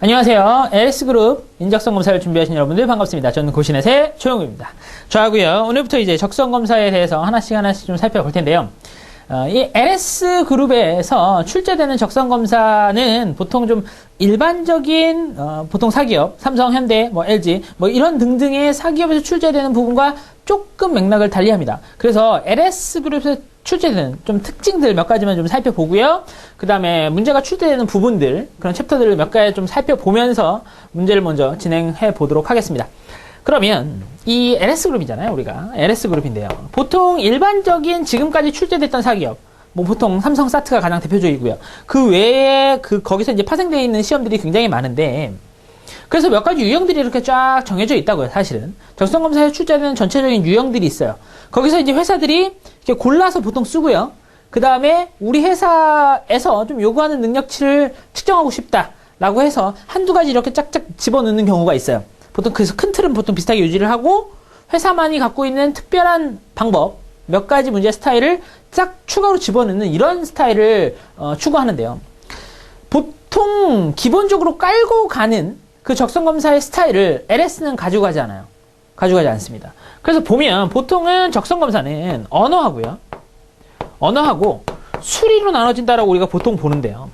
안녕하세요. LS그룹 인적성검사를 준비하신 여러분들 반갑습니다. 저는 고신의 조영구입니다. 저하고요. 오늘부터 이제 적성검사에 대해서 하나씩 좀 살펴볼 텐데요. 이 LS그룹에서 출제되는 적성검사는 보통 좀 일반적인 보통 사기업, 삼성, 현대, LG 이런 등등의 사기업에서 출제되는 부분과 조금 맥락을 달리합니다. 그래서 LS그룹에서 출제되는 좀 특징들 몇 가지만 좀 살펴보고요. 그 다음에 문제가 출제되는 부분들, 그런 챕터들을 몇 가지 좀 살펴보면서 문제를 먼저 진행해 보도록 하겠습니다. 그러면 이 LS그룹이잖아요. 우리가 LS그룹인데요. 보통 일반적인 지금까지 출제됐던 사기업, 보통 삼성 사트가 가장 대표적이고요. 그 외에 거기서 이제 파생되어 있는 시험들이 굉장히 많은데, 그래서 몇 가지 유형들이 이렇게 쫙 정해져 있다고요. 사실은 적성검사에 출제되는 전체적인 유형들이 있어요. 거기서 이제 회사들이 이렇게 골라서 보통 쓰고요. 그 다음에 우리 회사에서 좀 요구하는 능력치를 측정하고 싶다라고 해서 한두 가지 이렇게 짝짝 집어넣는 경우가 있어요. 보통 그래서 큰 틀은 보통 비슷하게 유지를 하고, 회사만이 갖고 있는 특별한 방법, 몇 가지 문제 스타일을 쫙 추가로 집어넣는 이런 스타일을 추구하는데요. 보통 기본적으로 깔고 가는 그 적성검사의 스타일을 LS는 가지고 가지 않아요. 가지고 가지 않습니다. 그래서 보면 보통은 적성검사는 언어하고 수리로 나눠진다라고 우리가 보통 보는데요.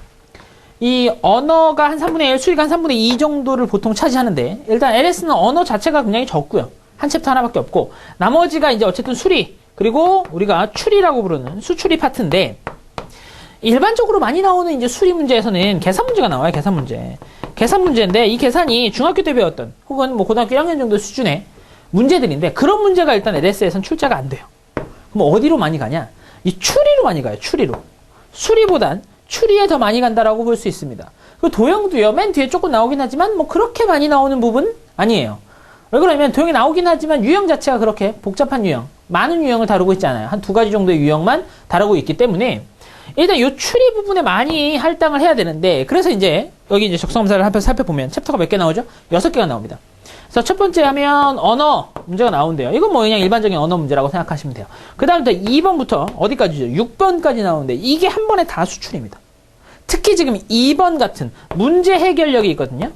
이 언어가 한 3분의 1, 수리가 한 3분의 2 정도를 보통 차지하는데, 일단 LS는 언어 자체가 굉장히 적고요. 한 챕터 하나밖에 없고, 나머지가 이제 어쨌든 수리, 그리고 우리가 추리라고 부르는 수추리 파트인데, 일반적으로 많이 나오는 이제 수리 문제에서는 계산 문제가 나와요. 계산 문제인데, 이 계산이 중학교 때 배웠던 혹은 고등학교 1학년 정도 수준의 문제들인데, 그런 문제가 일단 LS에서는 출제가 안 돼요. 그럼 어디로 많이 가냐? 이 추리로 많이 가요. 추리로. 수리보단 추리에 더 많이 간다라고 볼 수 있습니다. 그 도형도요, 맨 뒤에 조금 나오긴 하지만 그렇게 많이 나오는 부분 아니에요. 왜 그러냐면 도형이 나오긴 하지만 유형 자체가 그렇게 복잡한 유형, 많은 유형을 다루고 있지 않아요. 한 두 가지 정도의 유형만 다루고 있기 때문에 일단 이 추리 부분에 많이 할당을 해야 되는데, 그래서 이제 여기 이제 적성검사를 한번 살펴보면 챕터가 몇 개 나오죠? 6개가 나옵니다. 그래서 첫 번째 하면 언어 문제가 나오는데요. 이건 그냥 일반적인 언어 문제라고 생각하시면 돼요. 그 다음부터 2번부터 어디까지죠? 6번까지 나오는데, 이게 한 번에 다 수출입니다. 특히 지금 2번 같은 문제 해결력이 있거든요.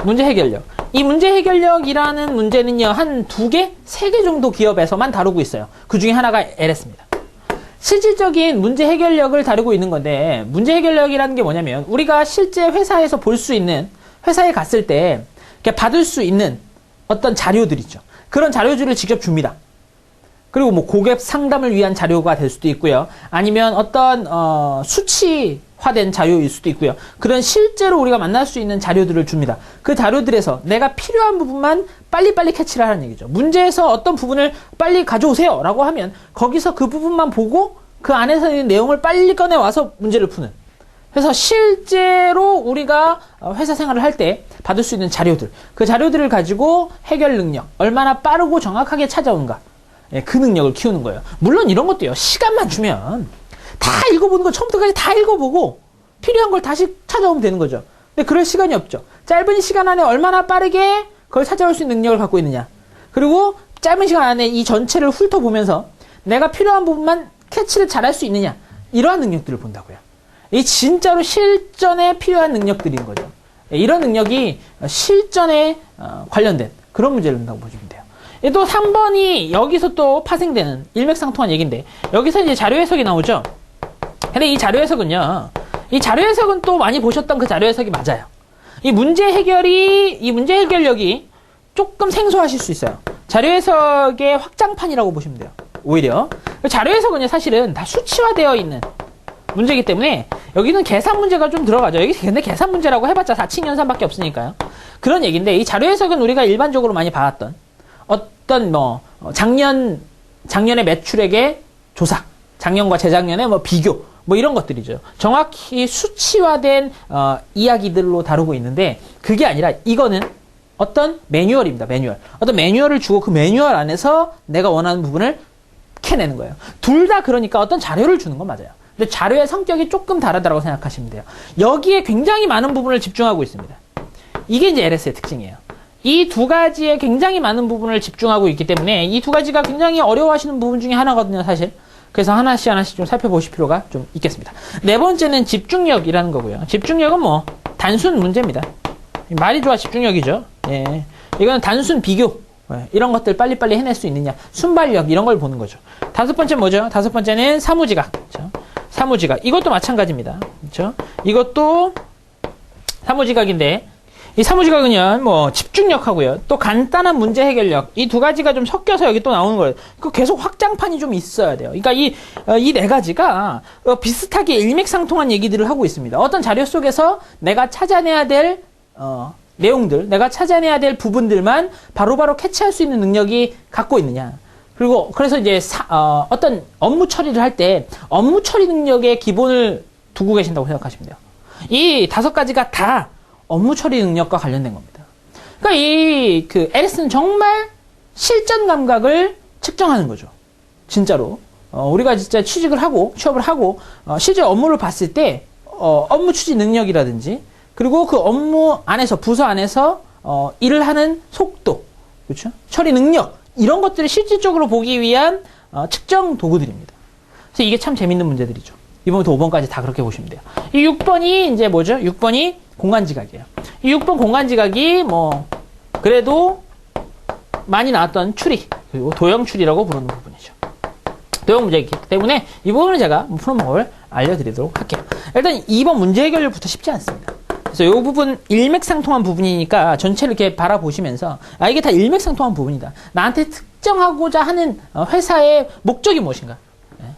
문제 해결력. 이 문제 해결력이라는 문제는요, 한 2개, 3개 정도 기업에서만 다루고 있어요. 그 중에 하나가 LS입니다. 실질적인 문제 해결력을 다루고 있는 건데, 문제 해결력이라는 게 뭐냐면, 우리가 실제 회사에서 볼 수 있는, 회사에 갔을 때 받을 수 있는 어떤 자료들 있죠. 그런 자료들을 직접 줍니다. 그리고 고객 상담을 위한 자료가 될 수도 있고요. 아니면 어떤 수치화된 자료일 수도 있고요. 그런 실제로 우리가 만날 수 있는 자료들을 줍니다. 그 자료들에서 내가 필요한 부분만 빨리빨리 캐치를 하라는 얘기죠. 문제에서 어떤 부분을 빨리 가져오세요 라고 하면 거기서 그 부분만 보고 그 안에서 있는 내용을 빨리 꺼내와서 문제를 푸는. 그래서 실제로 우리가 회사 생활을 할 때 받을 수 있는 자료들, 그 자료들을 가지고 해결 능력, 얼마나 빠르고 정확하게 찾아오는가, 그 능력을 키우는 거예요. 물론 이런 것도요, 시간만 주면 다 읽어보는 거, 처음부터까지 다 읽어보고 필요한 걸 다시 찾아오면 되는 거죠. 근데 그럴 시간이 없죠. 짧은 시간 안에 얼마나 빠르게 그걸 찾아올 수 있는 능력을 갖고 있느냐, 그리고 짧은 시간 안에 이 전체를 훑어보면서 내가 필요한 부분만 캐치를 잘할 수 있느냐, 이러한 능력들을 본다고요. 이 진짜로 실전에 필요한 능력들인 거죠. 이런 능력이 실전에 관련된 그런 문제를 낸다고 보시면 돼요. 또 3번이 여기서 또 파생되는 일맥상통한 얘기인데, 여기서 이제 자료 해석이 나오죠. 근데 이 자료 해석은요, 이 자료 해석은 또 많이 보셨던 그 자료 해석이 맞아요. 이 문제 해결력이 조금 생소하실 수 있어요. 자료 해석의 확장판이라고 보시면 돼요. 오히려 자료 해석은요, 사실은 다 수치화되어 있는 문제이기 때문에 여기는 계산 문제가 좀 들어가죠. 여기 근데 계산 문제라고 해봤자 4층 연산밖에 없으니까요. 그런 얘기인데, 이 자료 해석은 우리가 일반적으로 많이 봐왔던 어떤 작년의 매출액의 조사, 작년과 재작년의 비교, 이런 것들이죠. 정확히 수치화된 이야기들로 다루고 있는데, 그게 아니라 이거는 어떤 매뉴얼입니다. 어떤 매뉴얼을 주고 그 매뉴얼 안에서 내가 원하는 부분을 캐내는 거예요. 둘 다 그러니까 어떤 자료를 주는 건 맞아요. 근데 자료의 성격이 조금 다르다고 생각하시면 돼요. 여기에 굉장히 많은 부분을 집중하고 있습니다. 이게 이제 LS의 특징이에요. 이 두 가지에 굉장히 많은 부분을 집중하고 있기 때문에 이 두 가지가 굉장히 어려워하시는 부분 중에 하나거든요, 사실. 그래서 하나씩 좀 살펴보실 필요가 좀 있겠습니다. 네 번째는 집중력이라는 거고요. 집중력은 단순 문제입니다. 말이 좋아 집중력이죠. 예. 이거는 단순 비교. 예. 이런 것들 빨리빨리 해낼 수 있느냐. 순발력 이런 걸 보는 거죠. 다섯 번째 뭐죠? 다섯 번째는 사무지각. 그렇죠? 사무지각. 이것도 마찬가지입니다. 그렇죠? 이것도 사무지각인데 이 사무지각은요, 뭐, 집중력하고요. 또 간단한 문제 해결력. 이 두 가지가 좀 섞여서 여기 또 나오는 거예요. 그 계속 확장판이 좀 있어야 돼요. 그러니까 이 네 가지가 비슷하게 일맥상통한 얘기들을 하고 있습니다. 어떤 자료 속에서 내가 찾아내야 될, 내용들, 내가 찾아내야 될 부분들만 바로바로 캐치할 수 있는 능력이 갖고 있느냐. 그리고, 그래서 이제 어떤 업무 처리를 할 때 업무 처리 능력의 기본을 두고 계신다고 생각하시면 돼요. 이 다섯 가지가 다 업무 처리 능력과 관련된 겁니다. 그러니까 LS는 정말 실전 감각을 측정하는 거죠. 진짜로. 우리가 진짜 취직을 하고, 취업을 하고, 실제 업무를 봤을 때, 업무 추진 능력이라든지, 그리고 그 업무 안에서, 부서 안에서, 일을 하는 속도, 그렇죠? 처리 능력, 이런 것들을 실질적으로 보기 위한, 측정 도구들입니다. 그래서 이게 참 재밌는 문제들이죠. 2번부터 5번까지 다 그렇게 보시면 돼요. 이 6번이 이제 뭐죠? 6번이 공간지각이에요. 이 6번 공간지각이 뭐 그래도 많이 나왔던 추리, 그리고 도형추리라고 부르는 부분이죠. 도형 문제이기 때문에 이 부분을 제가 푸는 방법을 알려드리도록 할게요. 일단 2번 문제 해결부터 쉽지 않습니다. 그래서 이 부분 일맥상통한 부분이니까 전체를 이렇게 바라보시면서 이게 다 일맥상통한 부분이다. 나한테 특정하고자 하는 회사의 목적이 무엇인가?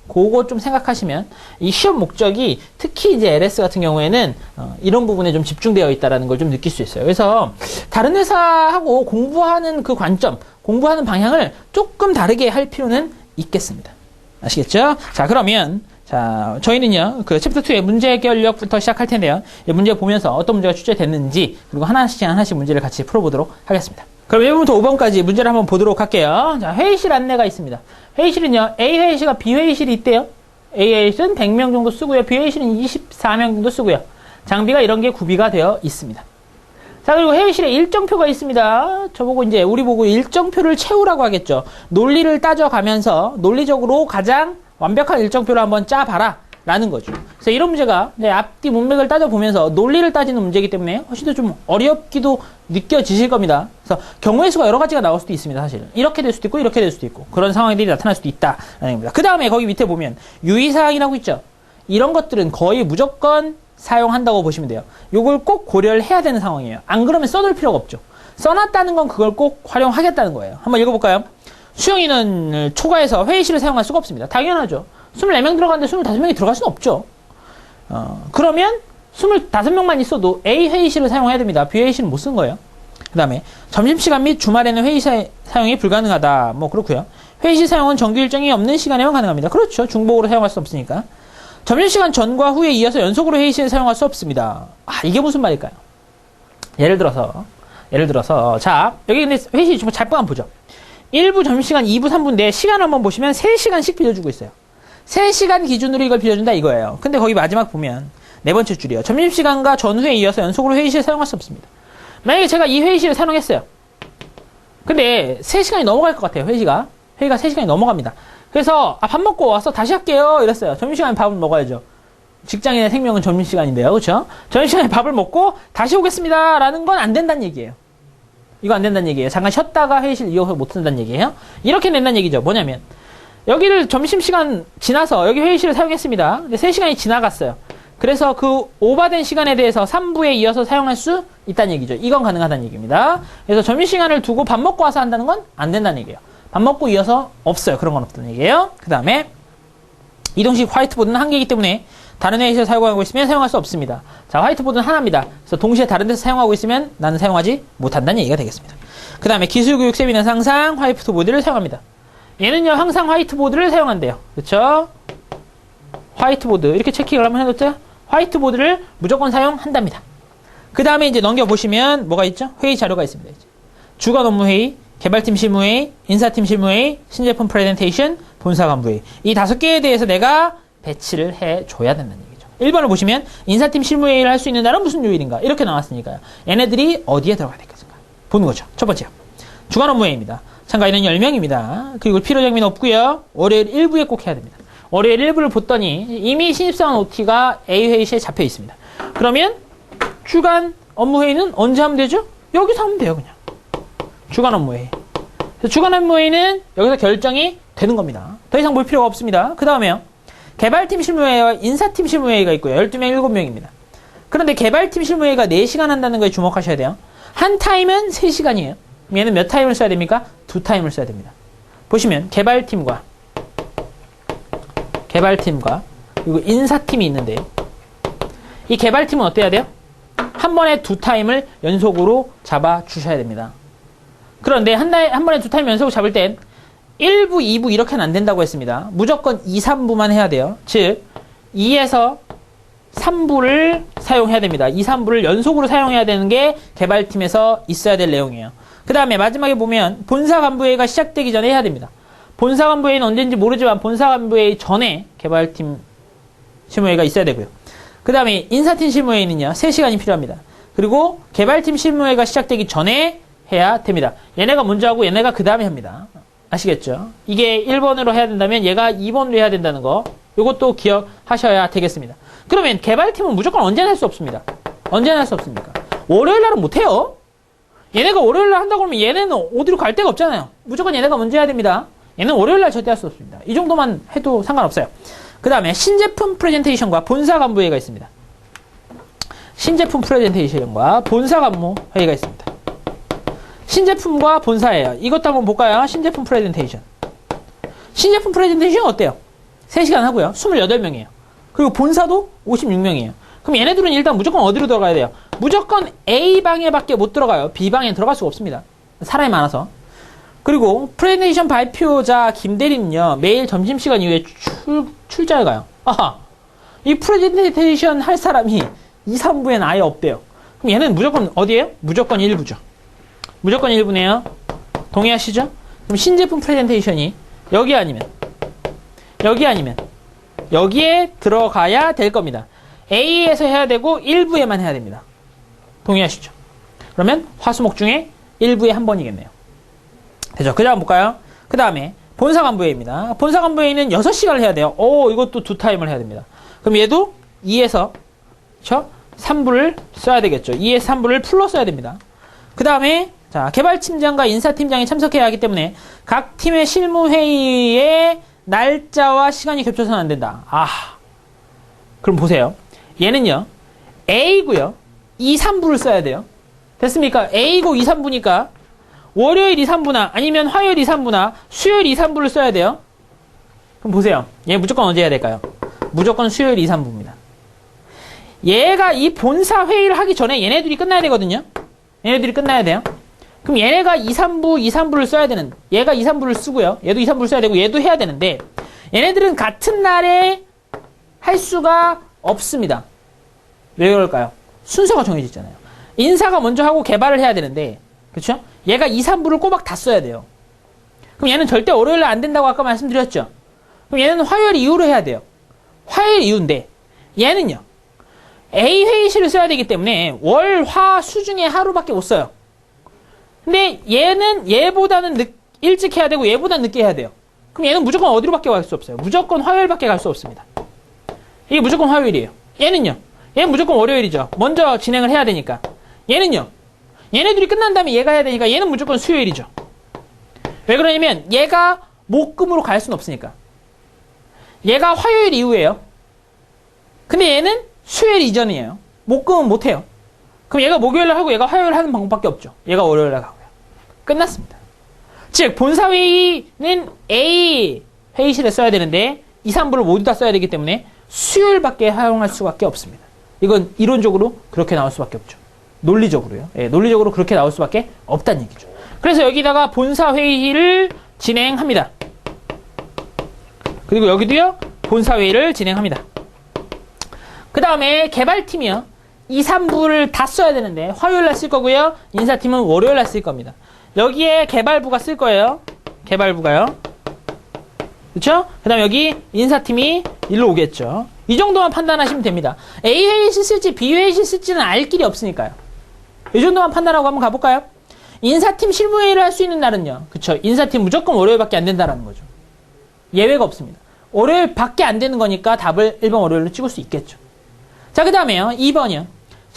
그거 좀 생각하시면 이 시험 목적이 특히 이제 LS 같은 경우에는 이런 부분에 좀 집중되어 있다는 걸 좀 느낄 수 있어요. 그래서 다른 회사하고 공부하는 그 관점, 공부하는 방향을 조금 다르게 할 필요는 있겠습니다. 아시겠죠? 자, 그러면 자, 저희는요, 그 챕터 2의 문제 해결력부터 시작할 텐데요. 이 문제 보면서 어떤 문제가 출제됐는지, 그리고 하나씩 문제를 같이 풀어보도록 하겠습니다. 그럼 1번부터 5번까지 문제를 한번 보도록 할게요. 자, 회의실 안내가 있습니다. 회의실은요, A 회의실과 B 회의실이 있대요. A 회의실은 100명 정도 쓰고요. B 회의실은 24명 정도 쓰고요. 장비가 이런 게 구비가 되어 있습니다. 자, 그리고 회의실에 일정표가 있습니다. 저보고 이제 우리 보고 일정표를 채우라고 하겠죠. 논리를 따져가면서 논리적으로 가장 완벽한 일정표를 한번 짜봐라 라는 거죠. 그래서 이런 문제가 앞뒤 문맥을 따져보면서 논리를 따지는 문제이기 때문에 훨씬 더 좀 어렵기도 느껴지실 겁니다. 그래서 경우의 수가 여러 가지가 나올 수도 있습니다. 사실 이렇게 될 수도 있고 이렇게 될 수도 있고 그런 상황들이 나타날 수도 있다라는 겁니다. 그 다음에 거기 밑에 보면 유의사항이라고 있죠. 이런 것들은 거의 무조건 사용한다고 보시면 돼요. 요걸 꼭 고려를 해야 되는 상황이에요. 안 그러면 써둘 필요가 없죠. 써놨다는 건 그걸 꼭 활용하겠다는 거예요. 한번 읽어볼까요? 수용 인원을 초과해서 회의실을 사용할 수가 없습니다. 당연하죠. 24명 들어갔는데 25명이 들어갈 수는 없죠. 그러면 25명만 있어도 A 회의실을 사용해야 됩니다. B 회의실은 못 쓴 거예요. 그 다음에 점심시간 및 주말에는 회의실 사용이 불가능하다. 뭐 그렇고요. 회의실 사용은 정규 일정이 없는 시간에만 가능합니다. 그렇죠. 중복으로 사용할 수 없으니까. 점심시간 전과 후에 이어서 연속으로 회의실을 사용할 수 없습니다. 이게 무슨 말일까요? 예를 들어서 자, 여기 근데 회의실 좀 잘 한번 보죠. 1부 점심시간, 2부, 3부인데 시간 한번 보시면 3시간씩 빌려주고 있어요. 3시간 기준으로 이걸 빌려준다 이거예요. 근데 거기 마지막 보면 네 번째 줄이요. 점심시간과 전후에 이어서 연속으로 회의실을 사용할 수 없습니다. 만약에 제가 이 회의실을 사용했어요. 근데 3시간이 넘어갈 것 같아요. 회의가 3시간이 넘어갑니다. 그래서 밥 먹고 와서 다시 할게요 이랬어요. 점심시간에 밥을 먹어야죠. 직장인의 생명은 점심시간인데요. 그렇죠? 점심시간에 밥을 먹고 다시 오겠습니다 라는 건 안 된다는 얘기예요. 이거 안 된다는 얘기예요. 잠깐 쉬었다가 회의실 이어서 못 쓴다는 얘기예요. 이렇게 낸다는 얘기죠. 뭐냐면 여기를 점심시간 지나서 여기 회의실을 사용했습니다. 근데 3시간이 지나갔어요. 그래서 그 오버된 시간에 대해서 3부에 이어서 사용할 수 있다는 얘기죠. 이건 가능하다는 얘기입니다. 그래서 점심시간을 두고 밥 먹고 와서 한다는 건 안 된다는 얘기예요. 밥 먹고 이어서 없어요. 그런 건 없다는 얘기예요. 그 다음에 이동식 화이트보드는 한 개이기 때문에 다른 회의실을 사용하고 있으면 사용할 수 없습니다. 자, 화이트보드는 하나입니다. 그래서 동시에 다른 데서 사용하고 있으면 나는 사용하지 못한다는 얘기가 되겠습니다. 그 다음에 기술교육 세미나는 항상 화이트보드를 사용합니다. 얘는요, 항상 화이트보드를 사용한대요. 그쵸? 화이트보드. 이렇게 체킹을 한번 해놓죠? 화이트보드를 무조건 사용한답니다. 그 다음에 이제 넘겨보시면 뭐가 있죠? 회의 자료가 있습니다. 이제. 주간 업무회의, 개발팀 실무회의, 인사팀 실무회의, 신제품 프레젠테이션, 본사 간부회의. 이 5개에 대해서 내가 배치를 해줘야 된다는 얘기죠. 1번을 보시면 인사팀 실무회의를 할 수 있는 날은 무슨 요일인가? 이렇게 나왔으니까요. 얘네들이 어디에 들어가야 될것인가? 보는 거죠. 첫 번째요. 주간 업무회의입니다. 참가인은 10명입니다. 그리고 필요정비는 없고요. 월요일 1부에 꼭 해야 됩니다. 월요일 1부를 봤더니 이미 신입사원 OT가 A 회의실에 잡혀 있습니다. 그러면 주간 업무회의는 언제 하면 되죠? 여기서 하면 돼요, 그냥. 주간 업무회의. 주간 업무회의는 여기서 결정이 되는 겁니다. 더 이상 볼 필요가 없습니다. 그 다음에요. 개발팀 실무회의와 인사팀 실무회의가 있고요. 12명, 7명입니다. 그런데 개발팀 실무회의가 4시간 한다는 거에 주목하셔야 돼요. 한 타임은 3시간이에요. 얘는 몇 타임을 써야 됩니까? 2타임을 써야 됩니다. 보시면 개발팀과 그리고 인사팀이 있는데 이 개발팀은 어때야 돼요? 한 번에 2타임을 연속으로 잡아주셔야 됩니다. 그런데 한 번에 2타임 연속으로 잡을 땐 1부, 2부 이렇게는 안 된다고 했습니다. 무조건 2, 3부만 해야 돼요. 즉 2에서 3부를 사용해야 됩니다. 2, 3부를 연속으로 사용해야 되는 게 개발팀에서 있어야 될 내용이에요. 그 다음에 마지막에 보면 본사 간부회의가 시작되기 전에 해야 됩니다. 본사 간부회의는 언제인지 모르지만 본사 간부회의 전에 개발팀 실무회의가 있어야 되고요. 그 다음에 인사팀 실무회의는요. 3시간이 필요합니다. 그리고 개발팀 실무회의가 시작되기 전에 해야 됩니다. 얘네가 먼저 하고 얘네가 그 다음에 합니다. 아시겠죠? 이게 1번으로 해야 된다면 얘가 2번으로 해야 된다는 거 이것도 기억하셔야 되겠습니다. 그러면 개발팀은 무조건 언제나 할 수 없습니다. 언제나 할 수 없습니까? 월요일날은 못해요. 얘네가 월요일날 한다고 하면 얘네는 어디로 갈 데가 없잖아요. 무조건 얘네가 먼저 해야 됩니다. 얘는 월요일날 절대 할 수 없습니다. 이 정도만 해도 상관없어요. 그 다음에 신제품 프레젠테이션과 본사 간부회의가 있습니다. 신제품 프레젠테이션과 본사 간부회의가 있습니다. 신제품과 본사예요. 이것도 한번 볼까요? 신제품 프레젠테이션. 신제품 프레젠테이션 어때요? 3시간 하고요. 28명이에요. 그리고 본사도 56명이에요. 그럼 얘네들은 일단 무조건 어디로 들어가야 돼요? 무조건 A방에 밖에 못 들어가요. B방에 들어갈 수가 없습니다. 사람이 많아서. 그리고 프레젠테이션 발표자 김대리는요. 매일 점심시간 이후에 출장을 가요. 아하! 이 프레젠테이션 할 사람이 2, 3부에는 아예 없대요. 그럼 얘는 무조건 어디예요? 무조건 1부죠. 무조건 1부네요. 동의하시죠? 그럼 신제품 프레젠테이션이 여기 아니면 여기에 들어가야 될 겁니다. A에서 해야 되고 1부에만 해야 됩니다. 동의하시죠? 그러면 화수목 중에 1부에 한 번이겠네요. 되죠? 그 다음 볼까요? 그 다음에 본사 간부회의입니다. 본사 간부회의는 6시간을 해야 돼요. 이것도 2타임을 해야 됩니다. 그럼 얘도 2에서 3부를 써야 되겠죠. 2에서 3부를 풀로 써야 됩니다. 그 다음에 자, 개발팀장과 인사팀장이 참석해야 하기 때문에 각 팀의 실무회의에 날짜와 시간이 겹쳐서는 안 된다. 그럼 보세요. 얘는요. A고요. 2, 3부를 써야 돼요. 됐습니까? A고 2, 3부니까 월요일 2, 3부나 아니면 화요일 2, 3부나 수요일 2, 3부를 써야 돼요. 그럼 보세요. 얘 무조건 언제 해야 될까요? 무조건 수요일 2, 3부입니다. 얘가 이 본사 회의를 하기 전에 얘네들이 끝나야 되거든요. 얘네들이 끝나야 돼요. 그럼 얘네가 2, 3부를 써야 되는, 얘가 2, 3부를 쓰고요. 얘도 2, 3부를 써야 되고 얘도 해야 되는데 얘네들은 같은 날에 할 수가 없습니다. 왜 그럴까요? 순서가 정해져 있잖아요. 인사가 먼저 하고 개발을 해야 되는데 그렇죠? 얘가 2, 3부를 꼬박 다 써야 돼요. 그럼 얘는 절대 월요일에 안 된다고 아까 말씀드렸죠? 그럼 얘는 화요일 이후로 해야 돼요. 화요일 이후인데 얘는요. A 회의실을 써야 되기 때문에 월, 화, 수 중에 하루밖에 못 써요. 근데 얘는 얘보다는 일찍 해야 되고 얘보다는 늦게 해야 돼요. 그럼 얘는 무조건 어디로밖에 갈 수 없어요. 무조건 화요일밖에 갈 수 없습니다. 이게 무조건 화요일이에요. 얘는요. 얘는 무조건 월요일이죠. 먼저 진행을 해야 되니까. 얘는요. 얘네들이 끝난 다음에 얘가 해야 되니까 얘는 무조건 수요일이죠. 왜 그러냐면 얘가 목금으로 갈 수는 없으니까. 얘가 화요일 이후에요. 근데 얘는 수요일 이전이에요. 목금은 못해요. 그럼 얘가 목요일날 하고 얘가 화요일 하는 방법밖에 없죠. 얘가 월요일날 가고요. 끝났습니다. 즉 본사회의는 A 회의실에 써야 되는데 2, 3부를 모두 다 써야 되기 때문에 수요일밖에 사용할 수밖에 없습니다. 이건 이론적으로 그렇게 나올 수밖에 없죠. 논리적으로요. 예, 논리적으로 그렇게 나올 수밖에 없다는 얘기죠. 그래서 여기다가 본사회의를 진행합니다. 그리고 여기도요. 본사회의를 진행합니다. 그 다음에 개발팀이요. 2, 3부를 다 써야 되는데 화요일날 쓸 거고요. 인사팀은 월요일날 쓸 겁니다. 여기에 개발부가 쓸 거예요. 개발부가요. 그렇죠? 그 다음에 여기 인사팀이 일로 오겠죠. 이 정도만 판단하시면 됩니다. A 회의실 쓸지 B 회의실 쓸지는 알 길이 없으니까요. 이 정도만 판단하고 한번 가볼까요? 인사팀 실무회의를 할 수 있는 날은요. 그쵸? 인사팀 무조건 월요일밖에 안 된다라는 거죠. 예외가 없습니다. 월요일밖에 안 되는 거니까 답을 1번 월요일로 찍을 수 있겠죠. 자, 그 다음에요. 2번이요.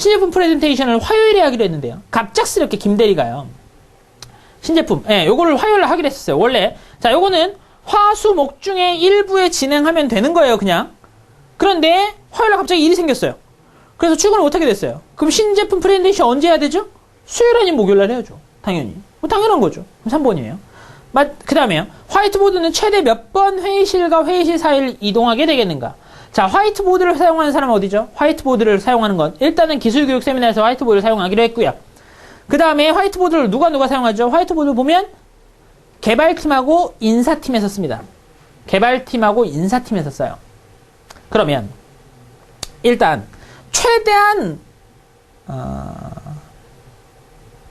신제품 프레젠테이션을 화요일에 하기로 했는데요. 갑작스럽게 김대리가요. 신제품, 예, 요거를 화요일에 하기로 했었어요. 원래. 자, 요거는 화, 수, 목 중에 일부에 진행하면 되는 거예요, 그냥. 그런데 화요일에 갑자기 일이 생겼어요. 그래서 출근을 못하게 됐어요. 그럼 신제품 프레젠테이션 언제 해야 되죠? 수요일 아니면 목요일날 해야죠. 당연히. 뭐 당연한 거죠. 그럼 3번이에요. 그 다음에요. 화이트보드는 최대 몇 번 회의실과 회의실 사이를 이동하게 되겠는가? 자, 화이트보드를 사용하는 사람은 어디죠? 화이트보드를 사용하는 건 일단은 기술교육 세미나에서 화이트보드를 사용하기로 했고요. 그 다음에 화이트보드를 누가 사용하죠? 화이트보드 보면 개발팀하고 인사팀에서 씁니다. 개발팀하고 인사팀에서 써요. 그러면 일단 최대한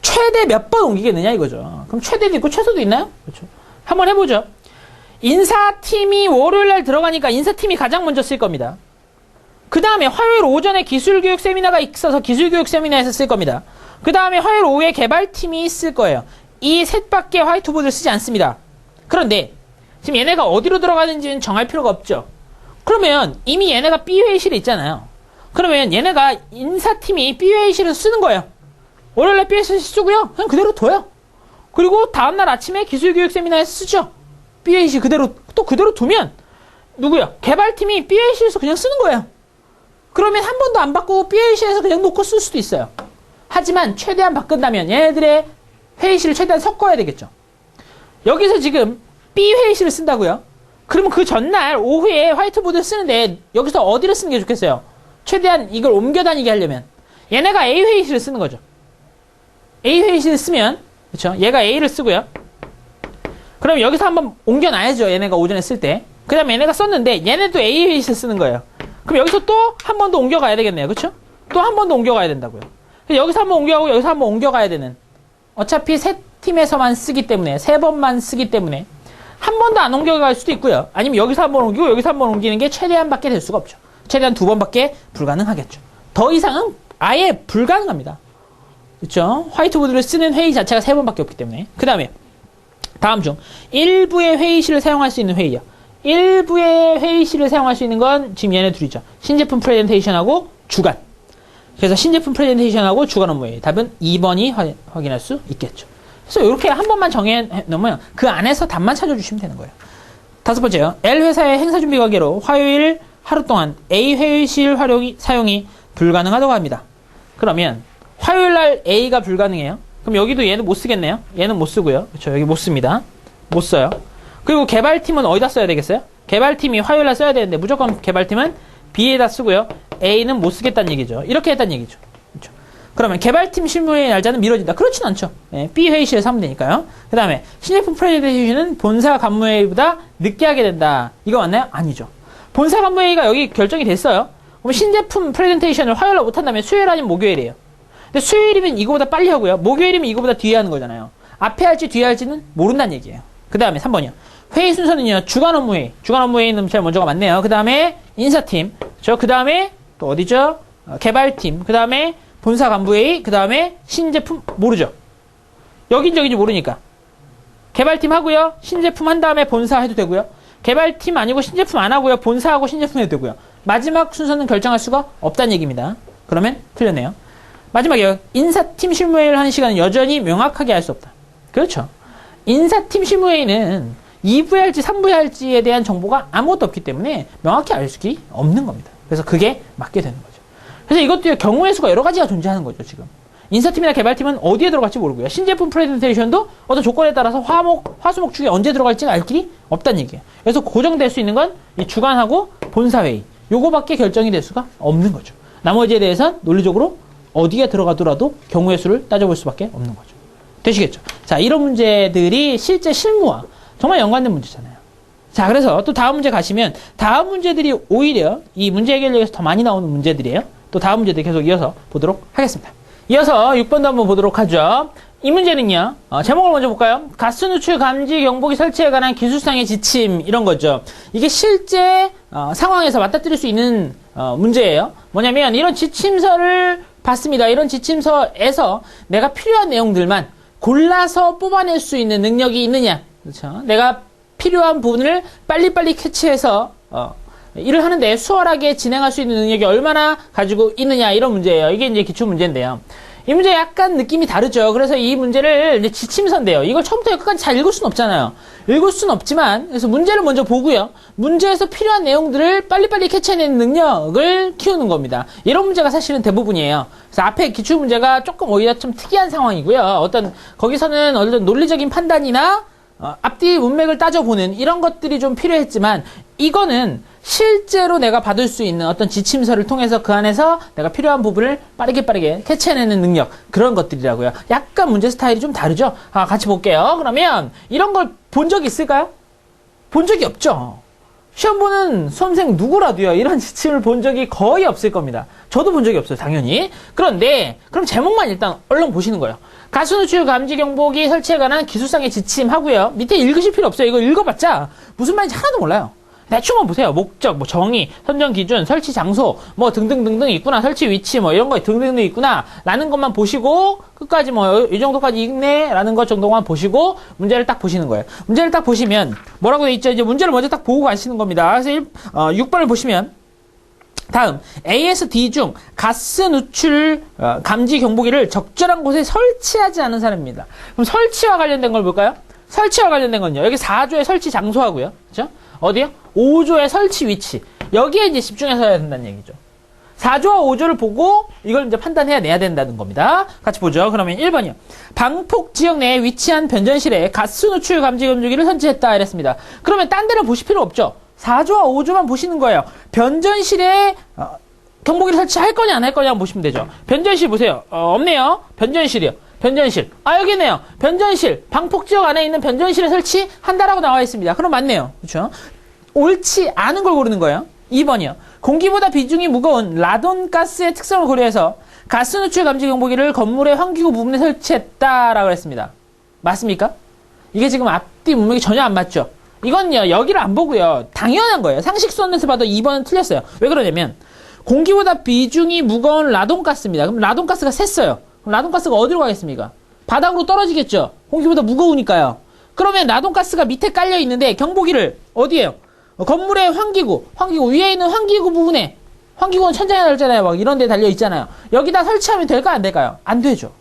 최대 몇 번 옮기겠느냐 이거죠. 그럼 최대도 있고 최소도 있나요? 그렇죠. 한번 해보죠. 인사팀이 월요일날 들어가니까 인사팀이 가장 먼저 쓸 겁니다. 그 다음에 화요일 오전에 기술교육 세미나가 있어서 기술교육 세미나에서 쓸 겁니다. 그 다음에 화요일 오후에 개발팀이 쓸 거예요. 이 셋밖에 화이트보드를 쓰지 않습니다. 그런데 지금 얘네가 어디로 들어가는지는 정할 필요가 없죠. 그러면 이미 얘네가 B회의실에 있잖아요. 그러면 얘네가 인사팀이 B회의실에서 쓰는 거예요. 월요일날 B회의실에서 쓰고요. 그냥 그대로 둬요. 그리고 다음날 아침에 기술교육 세미나에서 쓰죠. B회의실 그대로 두면 누구요? 개발팀이 B회의실에서 그냥 쓰는 거예요. 그러면 한 번도 안 바꾸고 B회의실에서 그냥 놓고 쓸 수도 있어요. 하지만 최대한 바꾼다면 얘네들의 회의실을 최대한 섞어야 되겠죠. 여기서 지금 B회의실을 쓴다고요? 그러면 그 전날 오후에 화이트보드를 쓰는데 여기서 어디를 쓰는 게 좋겠어요? 최대한 이걸 옮겨 다니게 하려면 얘네가 A회의실을 쓰는 거죠. A회의실을 쓰면 그렇죠? 얘가 A를 쓰고요. 그럼 여기서 한번 옮겨놔야죠. 얘네가 오전에 쓸 때. 그 다음에 얘네가 썼는데 얘네도 A회의실 쓰는 거예요. 그럼 여기서 또 한 번 더 옮겨가야 되겠네요. 그렇죠? 또 한 번 더 옮겨가야 된다고요. 여기서 한번 옮겨가고 여기서 한번 옮겨가야 되는. 어차피 세 팀에서만 쓰기 때문에 세 번만 쓰기 때문에 한 번도 안 옮겨갈 수도 있고요. 아니면 여기서 한번 옮기고 여기서 한번 옮기는 게 최대한밖에 될 수가 없죠. 최대한 2번밖에 불가능하겠죠. 더 이상은 아예 불가능합니다. 그렇죠? 화이트보드를 쓰는 회의 자체가 3번밖에 없기 때문에. 그 다음에 다음 중 일부의 회의실을 사용할 수 있는 회의요. 일부의 회의실을 사용할 수 있는 건 지금 얘네 둘이죠. 신제품 프레젠테이션하고 주간. 그래서 신제품 프레젠테이션하고 주간 업무회의. 답은 2번이 확인할 수 있겠죠. 그래서 이렇게 한 번만 정해 놓으면 그 안에서 답만 찾아주시면 되는 거예요. 5번째요. L회사의 행사준비 관계로 화요일 하루 동안 A 회의실 사용이 불가능하다고 합니다. 그러면 화요일날 A가 불가능해요. 그럼 여기도 얘는 못 쓰겠네요. 얘는 못 쓰고요. 그렇죠. 여기 못 씁니다. 못 써요. 그리고 개발팀은 어디다 써야 되겠어요? 개발팀이 화요일날 써야 되는데 무조건 개발팀은 B에다 쓰고요. A는 못 쓰겠다는 얘기죠. 이렇게 했다는 얘기죠. 그렇죠. 그러면 개발팀 실무회의 날짜는 미뤄진다. 그렇진 않죠. B 회의실에서 하면 되니까요. 그 다음에 신제품 프레젠테이션은 본사 간무회의보다 늦게 하게 된다. 이거 맞나요? 아니죠. 본사 간무회의가 여기 결정이 됐어요. 그럼 신제품 프레젠테이션을 화요일날 못한다면 수요일 아니면 목요일이에요. 근데 수요일이면 이거보다 빨리 하고요. 목요일이면 이거보다 뒤에 하는 거잖아요. 앞에 할지 뒤에 할지는 모른다는 얘기예요. 그 다음에 3번이요. 회의 순서는요. 주간 업무회의. 주간 업무회의는 제일 먼저가 맞네요. 그 다음에 인사팀. 그 다음에 또 어디죠? 개발팀. 그 다음에 본사 간부회의. 그 다음에 신제품 모르죠. 여긴 저긴지 모르니까. 개발팀 하고요. 신제품 한 다음에 본사 해도 되고요. 개발팀 아니고 신제품 안 하고요. 본사하고 신제품 해도 되고요. 마지막 순서는 결정할 수가 없다는 얘기입니다. 그러면 틀렸네요. 마지막이요. 인사팀 실무회의를 하는 시간은 여전히 명확하게 알 수 없다. 그렇죠. 인사팀 실무회의는 2부에 할지 3부에 할지에 대한 정보가 아무것도 없기 때문에 명확히 알 수가 없는 겁니다. 그래서 그게 맞게 되는 거죠. 그래서 이것도 경우의 수가 여러 가지가 존재하는 거죠. 지금 인사팀이나 개발팀은 어디에 들어갈지 모르고요. 신제품 프레젠테이션도 어떤 조건에 따라서 화수목 중에 언제 들어갈지가 알 길이 없다는 얘기예요. 그래서 고정될 수 있는 건 이 주간하고 본사회의 요거밖에 결정이 될 수가 없는 거죠. 나머지에 대해서는 논리적으로 어디에 들어가더라도 경우의 수를 따져볼 수밖에 없는 거죠. 되시겠죠? 자, 이런 문제들이 실제 실무와 정말 연관된 문제잖아요. 자, 그래서 또 다음 문제 가시면 다음 문제들이 오히려 이 문제 해결력에서 더 많이 나오는 문제들이에요. 또 다음 문제들 계속 이어서 보도록 하겠습니다. 이어서 6번도 한번 보도록 하죠. 이 문제는요. 제목을 먼저 볼까요? 가스 누출 감지 경보기 설치에 관한 기술상의 지침 이런 거죠. 이게 실제 상황에서 맞닥뜨릴 수 있는 문제예요. 뭐냐면 이런 지침서를 봤습니다. 이런 지침서에서 내가 필요한 내용들만 골라서 뽑아낼 수 있는 능력이 있느냐. 그렇죠? 내가 필요한 부분을 빨리빨리 캐치해서 일을 하는데 수월하게 진행할 수 있는 능력이 얼마나 가지고 있느냐 이런 문제예요. 이게 이제 기출 문제인데요. 이 문제 약간 느낌이 다르죠. 그래서 이 문제를 이제 지침서인데요. 이걸 처음부터 끝까지 잘 읽을 수는 없잖아요. 읽을 수는 없지만 그래서 문제를 먼저 보고요. 문제에서 필요한 내용들을 빨리빨리 캐치해내는 능력을 키우는 겁니다. 이런 문제가 사실은 대부분이에요. 그래서 앞에 기출 문제가 조금 오히려 좀 특이한 상황이고요. 거기서는 어떤 논리적인 판단이나 앞뒤 문맥을 따져보는 이런 것들이 좀 필요했지만 이거는 실제로 내가 받을 수 있는 어떤 지침서를 통해서 그 안에서 내가 필요한 부분을 빠르게 캐치해내는 능력 그런 것들이라고요. 약간 문제 스타일이 좀 다르죠? 같이 볼게요. 그러면 이런 걸 본 적이 있을까요? 본 적이 없죠. 시험 보는 수험생 누구라도요. 이런 지침을 본 적이 거의 없을 겁니다. 저도 본 적이 없어요. 당연히. 그런데 그럼 제목만 일단 얼른 보시는 거예요. 가스누출 감지 경보기 설치에 관한 기술상의 지침 하고요. 밑에 읽으실 필요 없어요. 이거 읽어봤자 무슨 말인지 하나도 몰라요. 대충만 보세요. 목적, 뭐 정의, 선정 기준, 설치 장소, 뭐 등등등등 있구나. 설치 위치, 뭐 이런 거 등등등 있구나. 라는 것만 보시고 끝까지 뭐 이 정도까지 읽네. 라는 것 정도만 보시고 문제를 딱 보시는 거예요. 문제를 딱 보시면 뭐라고 돼 있죠? 이제 문제를 먼저 딱 보고 가시는 겁니다. 그래서 6번을 보시면 다음 A에서 D 중 가스 누출 감지 경보기를 적절한 곳에 설치하지 않은 사람입니다. 그럼 설치와 관련된 걸 볼까요? 설치와 관련된 건요. 여기 4조의 설치 장소하고요. 그렇죠? 어디요? 5조의 설치 위치. 여기에 이제 집중해서 해야 된다는 얘기죠. 4조와 5조를 보고 이걸 이제 판단해내야 된다는 겁니다. 같이 보죠. 그러면 1번이요. 방폭 지역 내에 위치한 변전실에 가스 누출 감지 경보기를 설치했다 이랬습니다. 그러면 딴 데를 보실 필요 없죠. 4조와 5조만 보시는 거예요. 변전실에 경보기를 설치할 거냐 안 할 거냐 보시면 되죠. 변전실 보세요. 없네요. 변전실이요. 변전실. 여기 있네요. 변전실. 방폭지역 안에 있는 변전실에 설치한다라고 나와 있습니다. 그럼 맞네요. 그렇죠? 옳지 않은 걸 고르는 거예요. 2번이요. 공기보다 비중이 무거운 라돈가스의 특성을 고려해서 가스 누출 감지 경보기를 건물의 환기구 부분에 설치했다라고 했습니다. 맞습니까? 이게 지금 앞뒤 문맥이 전혀 안 맞죠? 이건요. 여기를 안 보고요. 당연한 거예요. 상식선에서 봐도 2번은 틀렸어요. 왜 그러냐면 공기보다 비중이 무거운 라돈가스입니다. 그럼 라돈가스가 샜어요. 그럼 라돈가스가 어디로 가겠습니까? 바닥으로 떨어지겠죠. 공기보다 무거우니까요. 그러면 라돈가스가 밑에 깔려 있는데 경보기를 어디에요? 건물의 환기구 위에 있는 환기구 부분에 환기구는 천장에 달잖아요. 막 이런 데 달려 있잖아요. 여기다 설치하면 될까요? 안 될까요? 안 되죠.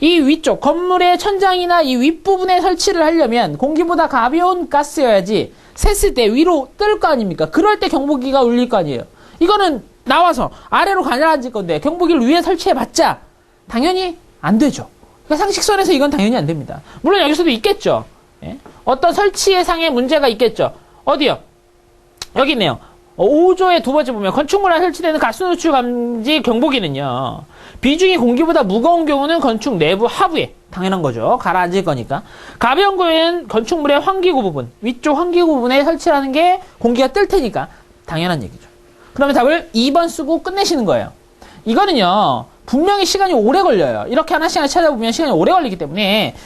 이 위쪽 건물의 천장이나 이 윗부분에 설치를 하려면 공기보다 가벼운 가스여야지 샜을 때 위로 뜰 거 아닙니까? 그럴 때 경보기가 울릴 거 아니에요. 이거는 나와서 아래로 가라앉을 건데 경보기를 위에 설치해봤자 당연히 안 되죠. 그러니까 상식선에서 이건 당연히 안 됩니다. 물론 여기서도 있겠죠. 예? 어떤 설치의 상의 문제가 있겠죠. 어디요? 여기 있네요. 5조의 두 번째 보면 건축물에 설치되는 가스 누출 감지 경보기는요. 비중이 공기보다 무거운 경우는 건축 내부 하부에 당연한 거죠. 가라앉을 거니까. 가벼운 경우에는 건축물의 환기구 부분, 위쪽 환기구 부분에 설치하는 게 공기가 뜰 테니까 당연한 얘기죠. 그러면 답을 2번 쓰고 끝내시는 거예요. 이거는요. 분명히 시간이 오래 걸려요. 이렇게 하나씩 찾아보면 시간이 오래 걸리기 때문에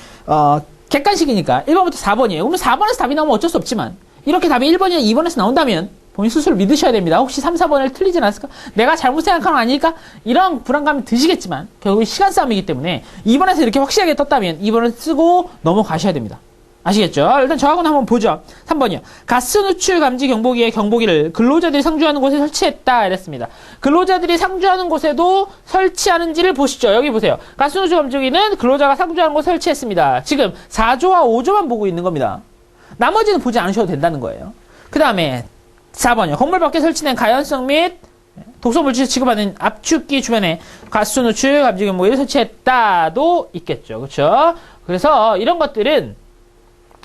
객관식이니까 1번부터 4번이에요. 그러면 4번에서 답이 나오면 어쩔 수 없지만 이렇게 답이 1번이나 2번에서 나온다면 본인 스스로 믿으셔야 됩니다. 혹시 3, 4번을 틀리진 않았을까? 내가 잘못 생각한 건 아닐까? 이런 불안감이 드시겠지만 결국 시간 싸움이기 때문에 2번에서 이렇게 확실하게 떴다면 2번을 쓰고 넘어가셔야 됩니다. 아시겠죠? 일단 저하고는 한번 보죠. 3번이요. 가스 누출 감지 경보기의 경보기를 근로자들이 상주하는 곳에 설치했다 이랬습니다. 근로자들이 상주하는 곳에도 설치하는지를 보시죠. 여기 보세요. 가스 누출 감지기는 근로자가 상주하는 곳에 설치했습니다. 지금 4조와 5조만 보고 있는 겁니다. 나머지는 보지 않으셔도 된다는 거예요. 그 다음에 4번이요. 건물 밖에 설치된 가연성 및 독소물질 취급하는 압축기 주변에 가스 누출 감지 경보기를 설치했다도 있겠죠. 그렇죠? 그래서 이런 것들은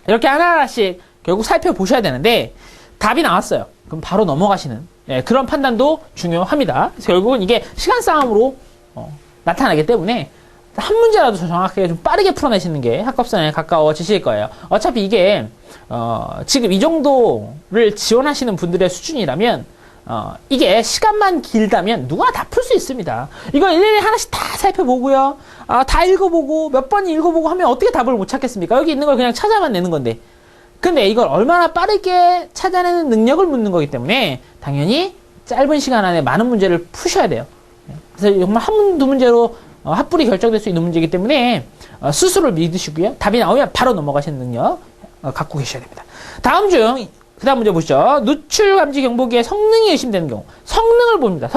이렇게 하나하나씩 결국 살펴보셔야 되는데 답이 나왔어요. 그럼 바로 넘어가시는 그런 판단도 중요합니다. 그래서 결국은 이게 시간 싸움으로 나타나기 때문에 한 문제라도 정확하게 좀 빠르게 풀어내시는 게 합격선에 가까워지실 거예요. 어차피 이게 지금 이 정도를 지원하시는 분들의 수준이라면 이게 시간만 길다면 누구나 다 풀 수 있습니다. 이거 일일이 하나씩 다 살펴보고요. 다 읽어보고 몇 번 읽어보고 하면 어떻게 답을 못 찾겠습니까? 여기 있는 걸 그냥 찾아만 내는 건데. 근데 이걸 얼마나 빠르게 찾아내는 능력을 묻는 거기 때문에 당연히 짧은 시간 안에 많은 문제를 푸셔야 돼요. 그래서 정말 한, 두 문제로 핫불이 결정될 수 있는 문제이기 때문에 스스로를 믿으시고요. 답이 나오면 바로 넘어가시는 능력 갖고 계셔야 됩니다. 다음 중 그 다음 문제 보시죠. 누출 감지 경보기의 성능이 의심되는 경우. 성능을 봅니다.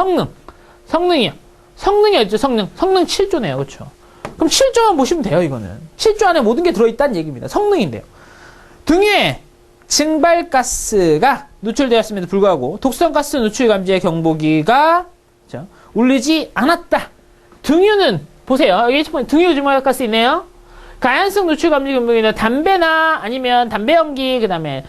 성능이요. 성능이 어디죠? 성능 7조네요. 그렇죠? 그럼 7조만 보시면 돼요, 이거는. 7조 안에 모든 게 들어있다는 얘기입니다. 성능인데요. 등유에 증발가스가 누출되었음에도 불구하고 독성가스 누출 감지의 경보기가 그렇죠? 울리지 않았다. 등유는 보세요. 여기 등유 증발가스 있네요. 가연성 누출 감지 경보기는 담배나 아니면 담배 연기 그다음에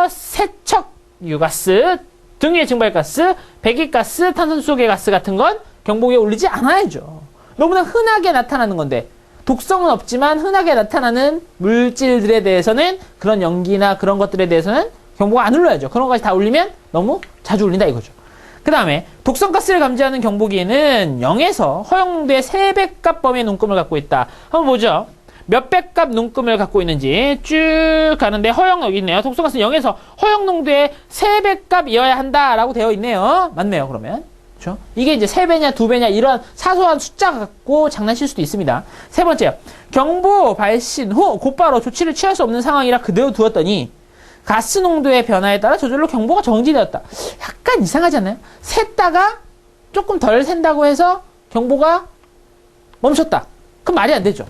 세척 유가스, 등유의 증발가스, 배기가스, 탄산수소계 가스 같은 건 경보기에 울리지 않아야죠. 너무나 흔하게 나타나는 건데 독성은 없지만 흔하게 나타나는 물질들에 대해서는 그런 연기나 그런 것들에 대해서는 경보가 안 울려야죠. 그런 것까지 다 울리면 너무 자주 울린다 이거죠. 그 다음에 독성가스를 감지하는 경보기에는 0에서 허용농도의 3배값 범위의 눈금을 갖고 있다. 한번 보죠. 몇 배값 눈금을 갖고 있는지 쭉 가는데 여기 있네요. 독성가스는 0에서 허용농도의 3배값이어야 한다라고 되어 있네요. 맞네요. 그러면. 그렇죠? 이게 이제 3배냐 2배냐 이런 사소한 숫자 갖고 장난칠 수도 있습니다. 세 번째요. 경보 발신 후 곧바로 조치를 취할 수 없는 상황이라 그대로 두었더니 가스 농도의 변화에 따라 저절로 경보가 정지되었다. 약간 이상하지 않나요? 샜다가 조금 덜 샌다고 해서 경보가 멈췄다. 그럼 말이 안 되죠.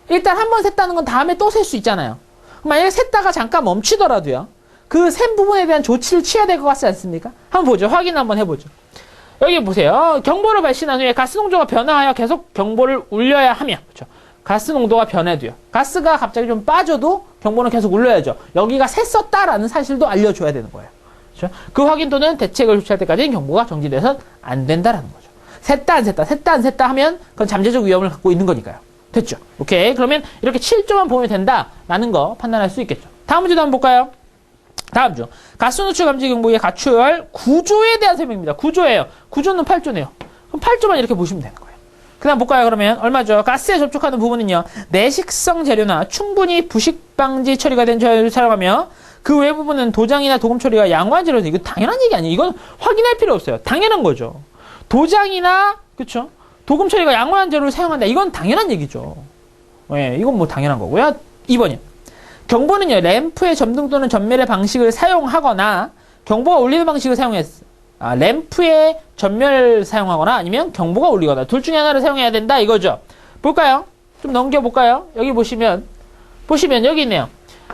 일단 한 번 샜다는 건 다음에 또 셀 수 있잖아요. 만약에 샜다가 잠깐 멈추더라도요. 그 샌 부분에 대한 조치를 취해야 될 것 같지 않습니까? 한번 보죠. 확인 한번 해보죠. 여기 보세요. 경보를 발신한 후에 가스 농도가 변화하여 계속 경보를 울려야 하며 그렇죠? 가스 농도가 변해도요. 가스가 갑자기 좀 빠져도 경보는 계속 울려야죠. 여기가 샜었다라는 사실도 알려줘야 되는 거예요. 그렇죠? 그 확인 또는 대책을 조치할 때까지는 경보가 정지돼서 안 된다라는 거죠. 샜다 안 샜다 하면 그건 잠재적 위험을 갖고 있는 거니까요. 됐죠? 오케이. 그러면 이렇게 7조만 보면 된다라는 거 판단할 수 있겠죠. 다음 문제도 한번 볼까요? 다음 주 가스 누출 감지 경보기의 갖출 구조에 대한 설명입니다. 구조예요. 구조는 8조네요. 그럼 8조만 이렇게 보시면 되는 거예요. 그 다음 볼까요? 그러면 얼마죠? 가스에 접촉하는 부분은요. 내식성 재료나 충분히 부식 방지 처리가 된 재료를 사용하며 그 외 부분은 도장이나 도금 처리가 양호한 재료도 이거 당연한 얘기 아니에요. 이건 확인할 필요 없어요. 당연한 거죠. 도장이나 그쵸? 도금 처리가 양호한 재료를 사용한다. 이건 당연한 얘기죠. 예, 이건 뭐 당연한 거고요. 2번이요. 경보는요. 램프의 점등 또는 전멸의 방식을 사용하거나 경보가 울리는 방식을 사용했어. 램프의 전멸 사용하거나 아니면 경보가 울리거나 둘 중에 하나를 사용해야 된다 이거죠. 볼까요? 좀 넘겨볼까요? 여기 보시면 여기 있네요.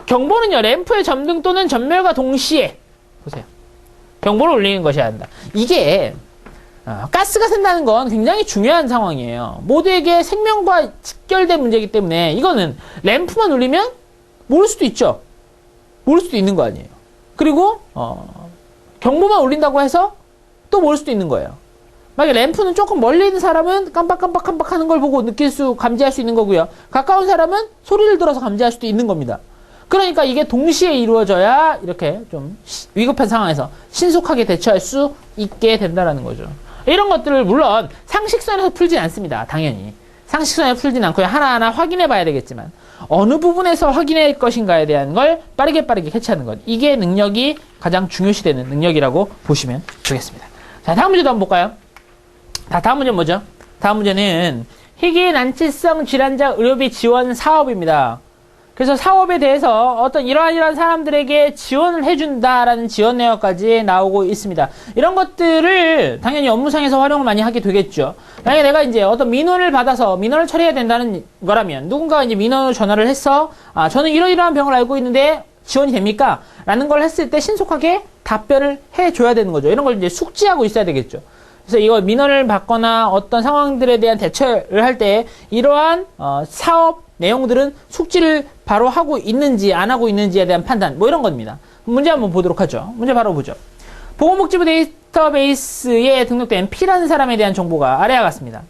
경보는요. 램프의 점등 또는 전멸과 동시에 보세요. 경보를 울리는 것이어야 한다. 이게 가스가 샌다는 건 굉장히 중요한 상황이에요. 모두에게 생명과 직결된 문제이기 때문에 이거는 램프만 울리면 모를 수도 있죠. 모를 수도 있는 거 아니에요. 그리고 경보만 울린다고 해서 또 모를 수도 있는 거예요. 만약에 램프는 조금 멀리 있는 사람은 깜빡 하는 걸 보고 감지할 수 있는 거고요. 가까운 사람은 소리를 들어서 감지할 수도 있는 겁니다. 그러니까 이게 동시에 이루어져야 이렇게 좀 위급한 상황에서 신속하게 대처할 수 있게 된다는 거죠. 이런 것들을 물론 상식선에서 풀진 않습니다. 당연히. 상식선에서 풀진 않고요. 하나하나 확인해 봐야 되겠지만 어느 부분에서 확인할 것인가에 대한 걸 빠르게 캐치하는 것. 이게 능력이 가장 중요시되는 능력이라고 보시면 되겠습니다. 자, 다음 문제도 한번 볼까요? 다음 문제는 뭐죠? 다음 문제는 희귀 난치성 질환자 의료비 지원 사업입니다. 그래서 사업에 대해서 어떤 이러한 사람들에게 지원을 해준다라는 지원 내역까지 나오고 있습니다. 이런 것들을 당연히 업무상에서 활용을 많이 하게 되겠죠. 만약에 내가 이제 어떤 민원을 받아서 민원을 처리해야 된다는 거라면 누군가 이제 민원을 전화를 해서 저는 이러이러한 병을 알고 있는데 지원이 됩니까? 라는 걸 했을 때 신속하게 답변을 해줘야 되는 거죠. 이런 걸 이제 숙지하고 있어야 되겠죠. 그래서 이거 민원을 받거나 어떤 상황들에 대한 대처를 할 때 이러한 사업 내용들은 숙지를 바로 하고 있는지 안 하고 있는지에 대한 판단 뭐 이런 겁니다. 문제 한번 보도록 하죠. 문제 바로 보죠. 보건복지부 데이터베이스에 등록된 P라는 사람에 대한 정보가 아래와 같습니다.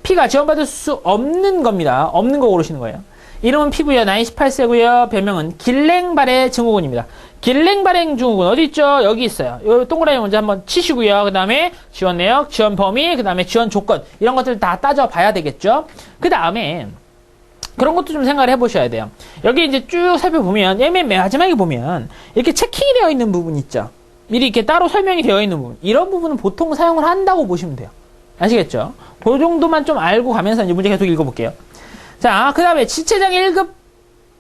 P가 지원받을 수 없는 겁니다. 없는 거 고르시는 거예요. 이름은 P고요. 나이 18세고요. 별명은 길랭바레 증후군입니다. 길랭바레 증후군 어디 있죠? 여기 있어요. 요 동그라미 먼저 한번 치시고요. 그 다음에 지원 내역, 지원 범위, 그 다음에 지원 조건 이런 것들 다 따져봐야 되겠죠. 그 다음에 그런 것도 좀 생각을 해보셔야 돼요. 여기 이제 쭉 살펴보면 맨 마지막에 보면 이렇게 체킹이 되어 있는 부분 있죠. 미리 이렇게 따로 설명이 되어 있는 부분. 이런 부분은 보통 사용을 한다고 보시면 돼요. 아시겠죠? 그 정도만 좀 알고 가면서 이제 문제 계속 읽어볼게요. 자, 그 다음에 지체장 1급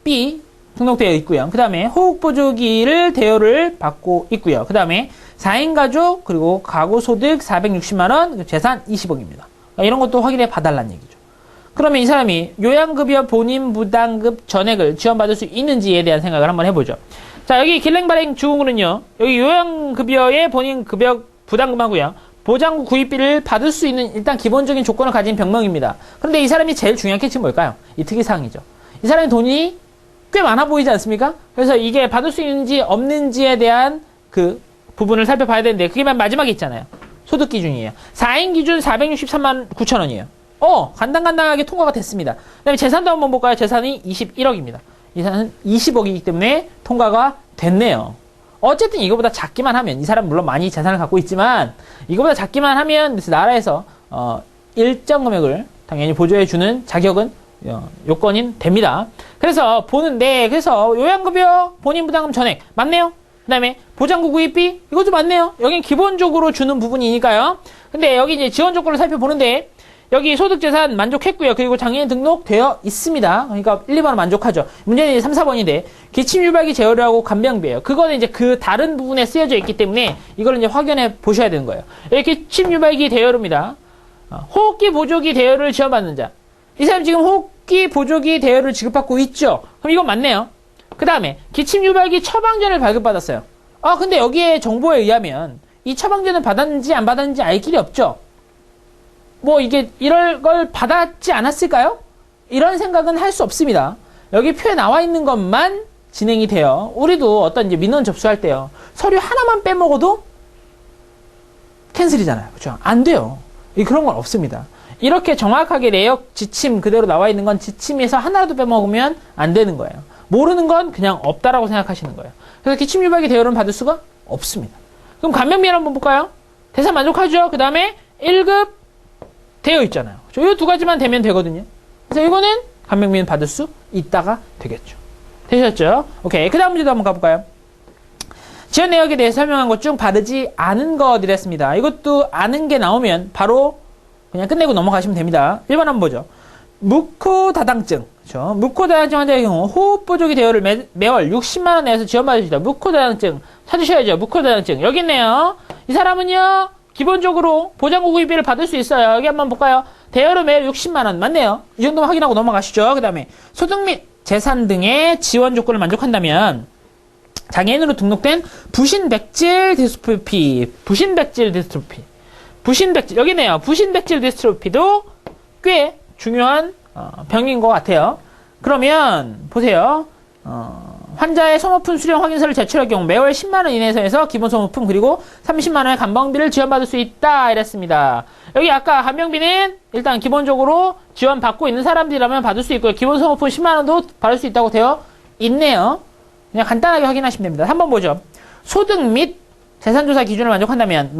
B 등록되어 있고요. 그 다음에 호흡보조기를 대여를 받고 있고요. 그 다음에 4인 가족, 그리고 가구 소득 460만원, 재산 20억입니다. 이런 것도 확인해 봐달라는 얘기죠. 그러면 이 사람이 요양급여 본인 부담급 전액을 지원받을 수 있는지에 대한 생각을 한번 해보죠. 자, 여기 길랭발행 주공으로는요, 여기 요양급여의 본인 급여 부담금하고요, 보장구 구입비를 받을 수 있는 일단 기본적인 조건을 가진 병명입니다. 그런데 이 사람이 제일 중요한 캐치는 뭘까요? 이 특이사항이죠. 이 사람의 돈이 꽤 많아 보이지 않습니까? 그래서 이게 받을 수 있는지 없는지에 대한 그 부분을 살펴봐야 되는데, 그게 맨 마지막에 있잖아요. 소득 기준이에요. 4인 기준 463만 9천 원이에요. 간당간당하게 통과가 됐습니다. 그 다음에 재산도 한번 볼까요? 재산이 21억입니다. 이 사람은 20억이기 때문에 통과가 됐네요. 어쨌든 이거보다 작기만 하면, 이 사람 물론 많이 재산을 갖고 있지만 이거보다 작기만 하면 나라에서 일정 금액을 당연히 보조해주는 자격은 요건인 됩니다. 그래서 보는데, 그래서 요양급여 본인 부담금 전액 맞네요. 그 다음에 보장구 구입비 이것도 맞네요. 여긴 기본적으로 주는 부분이니까요. 근데 여기 이제 지원 조건을 살펴보는데, 여기 소득재산 만족했고요. 그리고 장애인 등록되어 있습니다. 그러니까 1, 2번은 만족하죠. 문제는 이제 3, 4번인데 기침유발기 제어료하고 간병비예요. 그거는 이제 그 다른 부분에 쓰여져 있기 때문에 이걸 이제 확인해 보셔야 되는 거예요. 여기 기침유발기 대여료입니다. 호흡기 보조기 대여를 지원받는 자. 이 사람 지금 호흡기 보조기 대여를 지급받고 있죠. 그럼 이건 맞네요. 그 다음에 기침유발기 처방전을 발급받았어요. 근데 여기에 정보에 의하면 이 처방전을 받았는지 안 받았는지 알 길이 없죠. 이게 이럴 걸 받았지 않았을까요? 이런 생각은 할 수 없습니다. 여기 표에 나와 있는 것만 진행이 돼요. 우리도 어떤 이제 민원 접수할 때요, 서류 하나만 빼먹어도 캔슬이잖아요. 그렇죠? 안 돼요. 그런 건 없습니다. 이렇게 정확하게 내역 지침 그대로 나와 있는 건 지침에서 하나라도 빼먹으면 안 되는 거예요. 모르는 건 그냥 없다라고 생각하시는 거예요. 그래서 기침유발기 대여료는 받을 수가 없습니다. 그럼 간병비를 한번 볼까요? 대상 만족하죠? 그 다음에 1급 되어 있잖아요. 이 두 가지만 되면 되거든요. 그래서 이거는 간병비는 받을 수 있다가 되겠죠. 되셨죠? 오케이. 그 다음 문제도 한번 가볼까요? 지원 내역에 대해 설명한 것 중 바르지 않은 것이랬습니다. 이것도 아는 게 나오면 바로 그냥 끝내고 넘어가시면 됩니다. 1번 한번 보죠. 무코다당증. 그렇죠? 무코다당증 환자의 경우 호흡보조기 대여를 매월 60만원 내에서 지원받을 수 있다. 무코다당증 찾으셔야죠. 무코다당증. 여기 있네요. 이 사람은요, 기본적으로 보장구 구입비를 받을 수 있어요. 여기 한번 볼까요? 대여료 매월 60만원 맞네요. 이 정도만 확인하고 넘어가시죠. 그 다음에 소득 및 재산 등의 지원 조건을 만족한다면 장애인으로 등록된 부신백질 디스트로피, 여기네요. 부신백질 디스트로피도 꽤 중요한 병인 것 같아요. 그러면 보세요. 환자의 소모품 수령 확인서를 제출할 경우 매월 10만원 이내에서 해서 기본 소모품 그리고 30만원의 간병비를 지원받을 수 있다 이랬습니다. 여기 아까 간병비는 일단 기본적으로 지원받고 있는 사람들이라면 받을 수 있고요. 기본 소모품 10만원도 받을 수 있다고 되어 있네요. 그냥 간단하게 확인하시면 됩니다. 한번 보죠. 소득 및 재산조사 기준을 만족한다면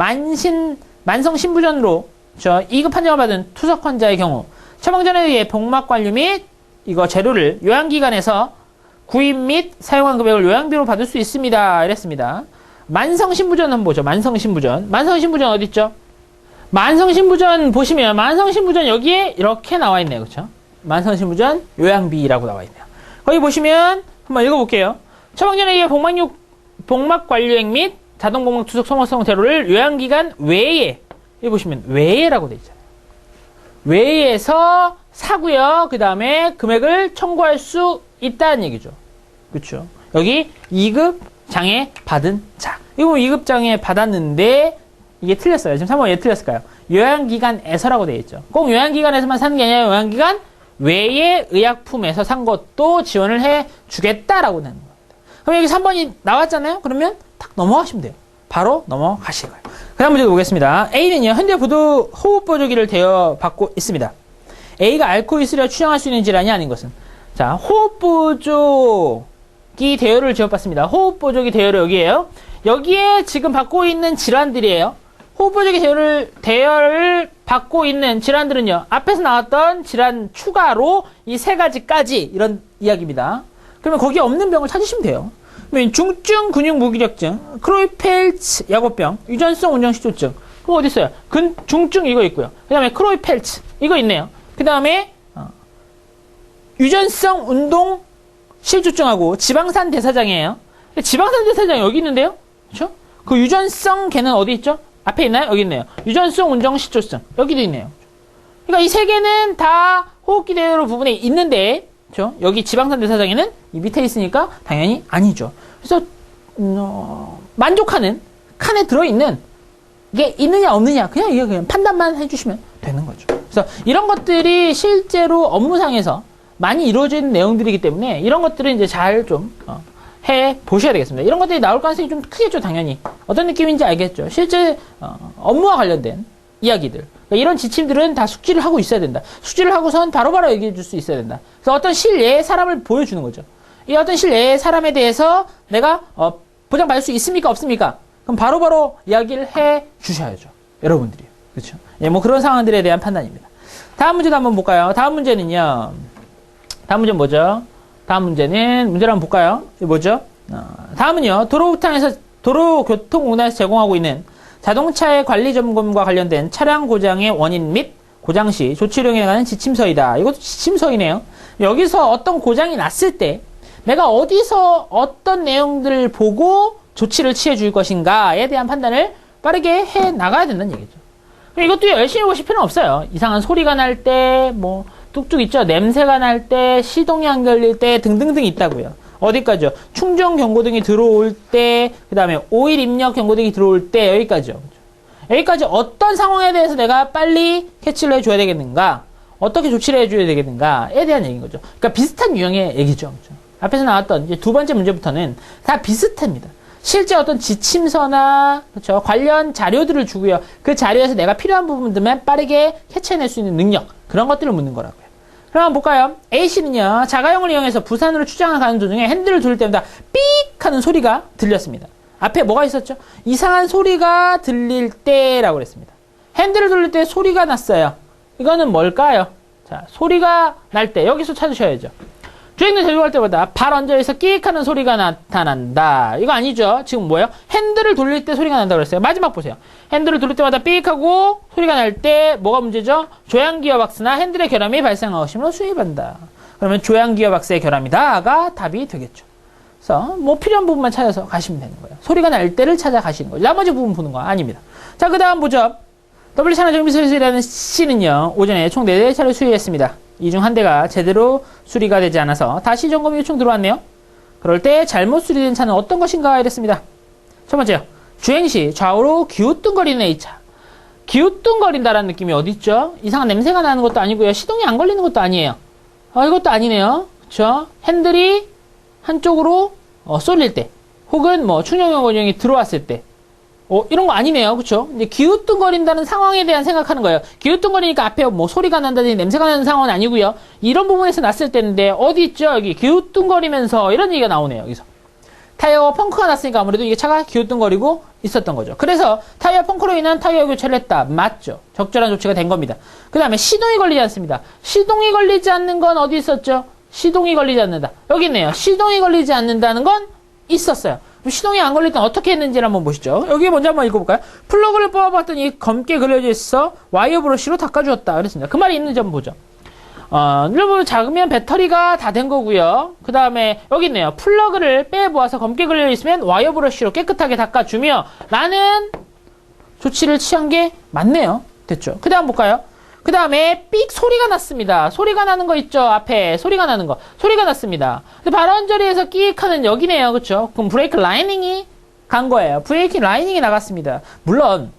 만성 신부전으로 2급 판정을 받은 투석 환자의 경우 처방전에 의해 복막관류 및 이거 재료를 요양기관에서 구입 및 사용한 금액을 요양비로 받을 수 있습니다. 이랬습니다. 만성신부전 한번 보죠. 만성신부전 어딨죠? 만성신부전 보시면 만성신부전 여기에 이렇게 나와 있네요. 그렇죠? 만성신부전 요양비라고 나와 있네요. 거기 보시면 한번 읽어볼게요. 처방전에 의해 복막관류액 및 자동복막 투석 소모성 재료를 요양기관 외에, 여기 보시면 외에라고 되어 있잖아요. 외에서 사고요. 그 다음에 금액을 청구할 수 있다는 얘기죠. 그렇죠? 여기 2급 장애 받은 자. 이거 2급 장애 받았는데 이게 틀렸어요. 지금 3번 왜 틀렸을까요? 요양기관에서라고 되어 있죠. 꼭 요양기관에서만 사는 게 아니라 요양기관 외의 의약품에서 산 것도 지원을 해주겠다라고 되는 겁니다. 그럼 여기 3번이 나왔잖아요? 그러면 딱 넘어가시면 돼요. 바로 넘어가실 거예요. 그 다음 문제 보겠습니다. A는요, 현재 호흡보조기를 대여받고 있습니다. A가 앓고 있으려 추정할 수 있는 질환이 아닌 것은? 자, 호흡보조기 대여를 지원받습니다. 호흡보조기 대여를 여기에요. 여기에 지금 받고 있는 질환들이에요. 호흡보조기 대여를 받고 있는 질환들은요, 앞에서 나왔던 질환 추가로 이 세 가지까지 이런 이야기입니다. 그러면 거기에 없는 병을 찾으시면 돼요. 중증 근육 무기력증, 크로이펠츠 야구병, 유전성 운정시조증. 그거 어디 있어요? 중증 이거 있고요. 그 다음에 크로이펠츠 이거 있네요. 그 다음에 유전성 운동 실조증하고 지방산 대사장이에요. 지방산 대사장이 여기 있는데요. 그렇죠? 그 유전성 걔는 어디 있죠? 앞에 있나요? 여기 있네요. 유전성, 운정, 실조증. 여기도 있네요. 그러니까 이 세 개는 다 호흡기 대로 부분에 있는데, 그렇죠? 여기 지방산 대사장에는 이 밑에 있으니까 당연히 아니죠. 그래서 만족하는 칸에 들어있는 게 있느냐 없느냐 그냥 판단만 해주시면 되는 거죠. 그래서 이런 것들이 실제로 업무상에서 많이 이루어지는 내용들이기 때문에 이런 것들은 이제 잘 좀 해 보셔야 되겠습니다. 이런 것들이 나올 가능성이 좀 크겠죠, 당연히. 어떤 느낌인지 알겠죠. 실제 업무와 관련된 이야기들. 그러니까 이런 지침들은 다 숙지를 하고 있어야 된다. 숙지를 하고선 바로바로 얘기해 줄 수 있어야 된다. 그래서 어떤 실내의 사람을 보여주는 거죠. 이 어떤 실내의 사람에 대해서 내가 보장받을 수 있습니까, 없습니까? 그럼 바로바로 이야기를 해 주셔야죠. 여러분들이요. 그렇죠? 예, 뭐 그런 상황들에 대한 판단입니다. 다음 문제도 한번 볼까요? 다음 문제는요. 다음 문제는 뭐죠? 다음 문제는 문제를 한번 볼까요? 이게 뭐죠? 다음은요. 도로교통공단에서 제공하고 있는 자동차의 관리 점검과 관련된 차량 고장의 원인 및 고장 시 조치령에 관한 지침서이다. 이것도 지침서이네요. 여기서 어떤 고장이 났을 때 내가 어디서 어떤 내용들을 보고 조치를 취해 줄 것인가에 대한 판단을 빠르게 해 나가야 된다는 얘기죠. 이것도 열심히 보실 필요는 없어요. 이상한 소리가 날 때, 뭐, 뚝뚝 있죠. 냄새가 날 때, 시동이 안 걸릴 때 등등등 있다고요. 어디까지요? 충전 경고등이 들어올 때, 그 다음에 오일 입력 경고등이 들어올 때, 여기까지요. 여기까지 어떤 상황에 대해서 내가 빨리 캐치를 해줘야 되겠는가, 어떻게 조치를 해줘야 되겠는가에 대한 얘기인 거죠. 그러니까 비슷한 유형의 얘기죠. 그렇죠? 앞에서 나왔던 이제 두 번째 문제부터는 다 비슷합니다. 실제 어떤 지침서나, 그렇죠, 관련 자료들을 주고요. 그 자료에서 내가 필요한 부분들만 빠르게 캐치해낼 수 있는 능력, 그런 것들을 묻는 거라고요. 그럼 한번 볼까요? A씨는요, 자가용을 이용해서 부산으로 출장을 가는 도중에 핸들을 돌릴 때마다 삑 하는 소리가 들렸습니다. 앞에 뭐가 있었죠? 이상한 소리가 들릴 때라고 그랬습니다. 핸들을 돌릴 때 소리가 났어요. 이거는 뭘까요? 자, 소리가 날 때, 여기서 찾으셔야죠. 주행을 데리고 갈 때마다 발 얹어서 끼익 하는 소리가 나타난다. 이거 아니죠? 지금 뭐예요? 핸들을 돌릴 때 소리가 난다고 그랬어요. 마지막 보세요. 핸들을 돌릴 때마다 삑 하고 소리가 날 때 뭐가 문제죠? 조향 기어박스나 핸들의 결함이 발생하심으로 수입한다. 그러면 조향 기어박스의 결함이다가 답이 되겠죠. 그래서 뭐 필요한 부분만 찾아서 가시면 되는 거예요. 소리가 날 때를 찾아가시는 거예요. 나머지 부분 보는 거 아닙니다. 자, 그 다음 보죠. W차나 정비서비스라는 C는요, 오전에 총 4대차를 수리했습니다. 이 중 한 대가 제대로 수리가 되지 않아서 다시 점검 요청 들어왔네요. 그럴 때 잘못 수리된 차는 어떤 것인가 이랬습니다. 첫 번째요. 주행 시 좌우로 기우뚱거리는 A차. 기우뚱거린다라는 느낌이 어디 있죠? 이상한 냄새가 나는 것도 아니고요. 시동이 안 걸리는 것도 아니에요. 이것도 아니네요. 그쵸? 핸들이 한쪽으로 쏠릴 때, 혹은 뭐 충전용 원형이 들어왔을 때, 이런 거 아니네요. 그쵸? 이제 기우뚱거린다는 상황에 대한 생각하는 거예요. 기우뚱거리니까 앞에 뭐 소리가 난다든지 냄새가 나는 상황은 아니고요. 이런 부분에서 났을 때인데, 어디 있죠? 여기 기우뚱거리면서 이런 얘기가 나오네요. 여기서. 타이어 펑크가 났으니까 아무래도 이게 차가 기우뚱거리고 있었던 거죠. 그래서 타이어 펑크로 인한 타이어 교체를 했다. 맞죠? 적절한 조치가 된 겁니다. 그 다음에 시동이 걸리지 않습니다. 시동이 걸리지 않는 건 어디 있었죠? 시동이 걸리지 않는다. 여기 있네요. 시동이 걸리지 않는다는 건 있었어요. 시동이 안 걸릴 땐 어떻게 했는지를 한번 보시죠. 여기 먼저 한번 읽어볼까요? 플러그를 뽑아봤더니 검게 그려져 있어 와이어 브러쉬로 닦아주었다. 그랬습니다. 그 말이 있는지 한번 보죠. 여러분 작으면 배터리가 다 된 거고요. 그 다음에 여기 있네요. 플러그를 빼보아서 검게 그려져 있으면 와이어 브러쉬로 깨끗하게 닦아주며 라는 조치를 취한 게 맞네요. 됐죠? 그 다음 볼까요? 그 다음에 삑 소리가 났습니다. 소리가 나는 거 있죠? 앞에 소리가 나는 거. 소리가 났습니다. 근데 발언저리에서 끼익하는 여기네요. 그쵸? 그럼 브레이크 라이닝이 간 거예요. 브레이크 라이닝이 나갔습니다. 물론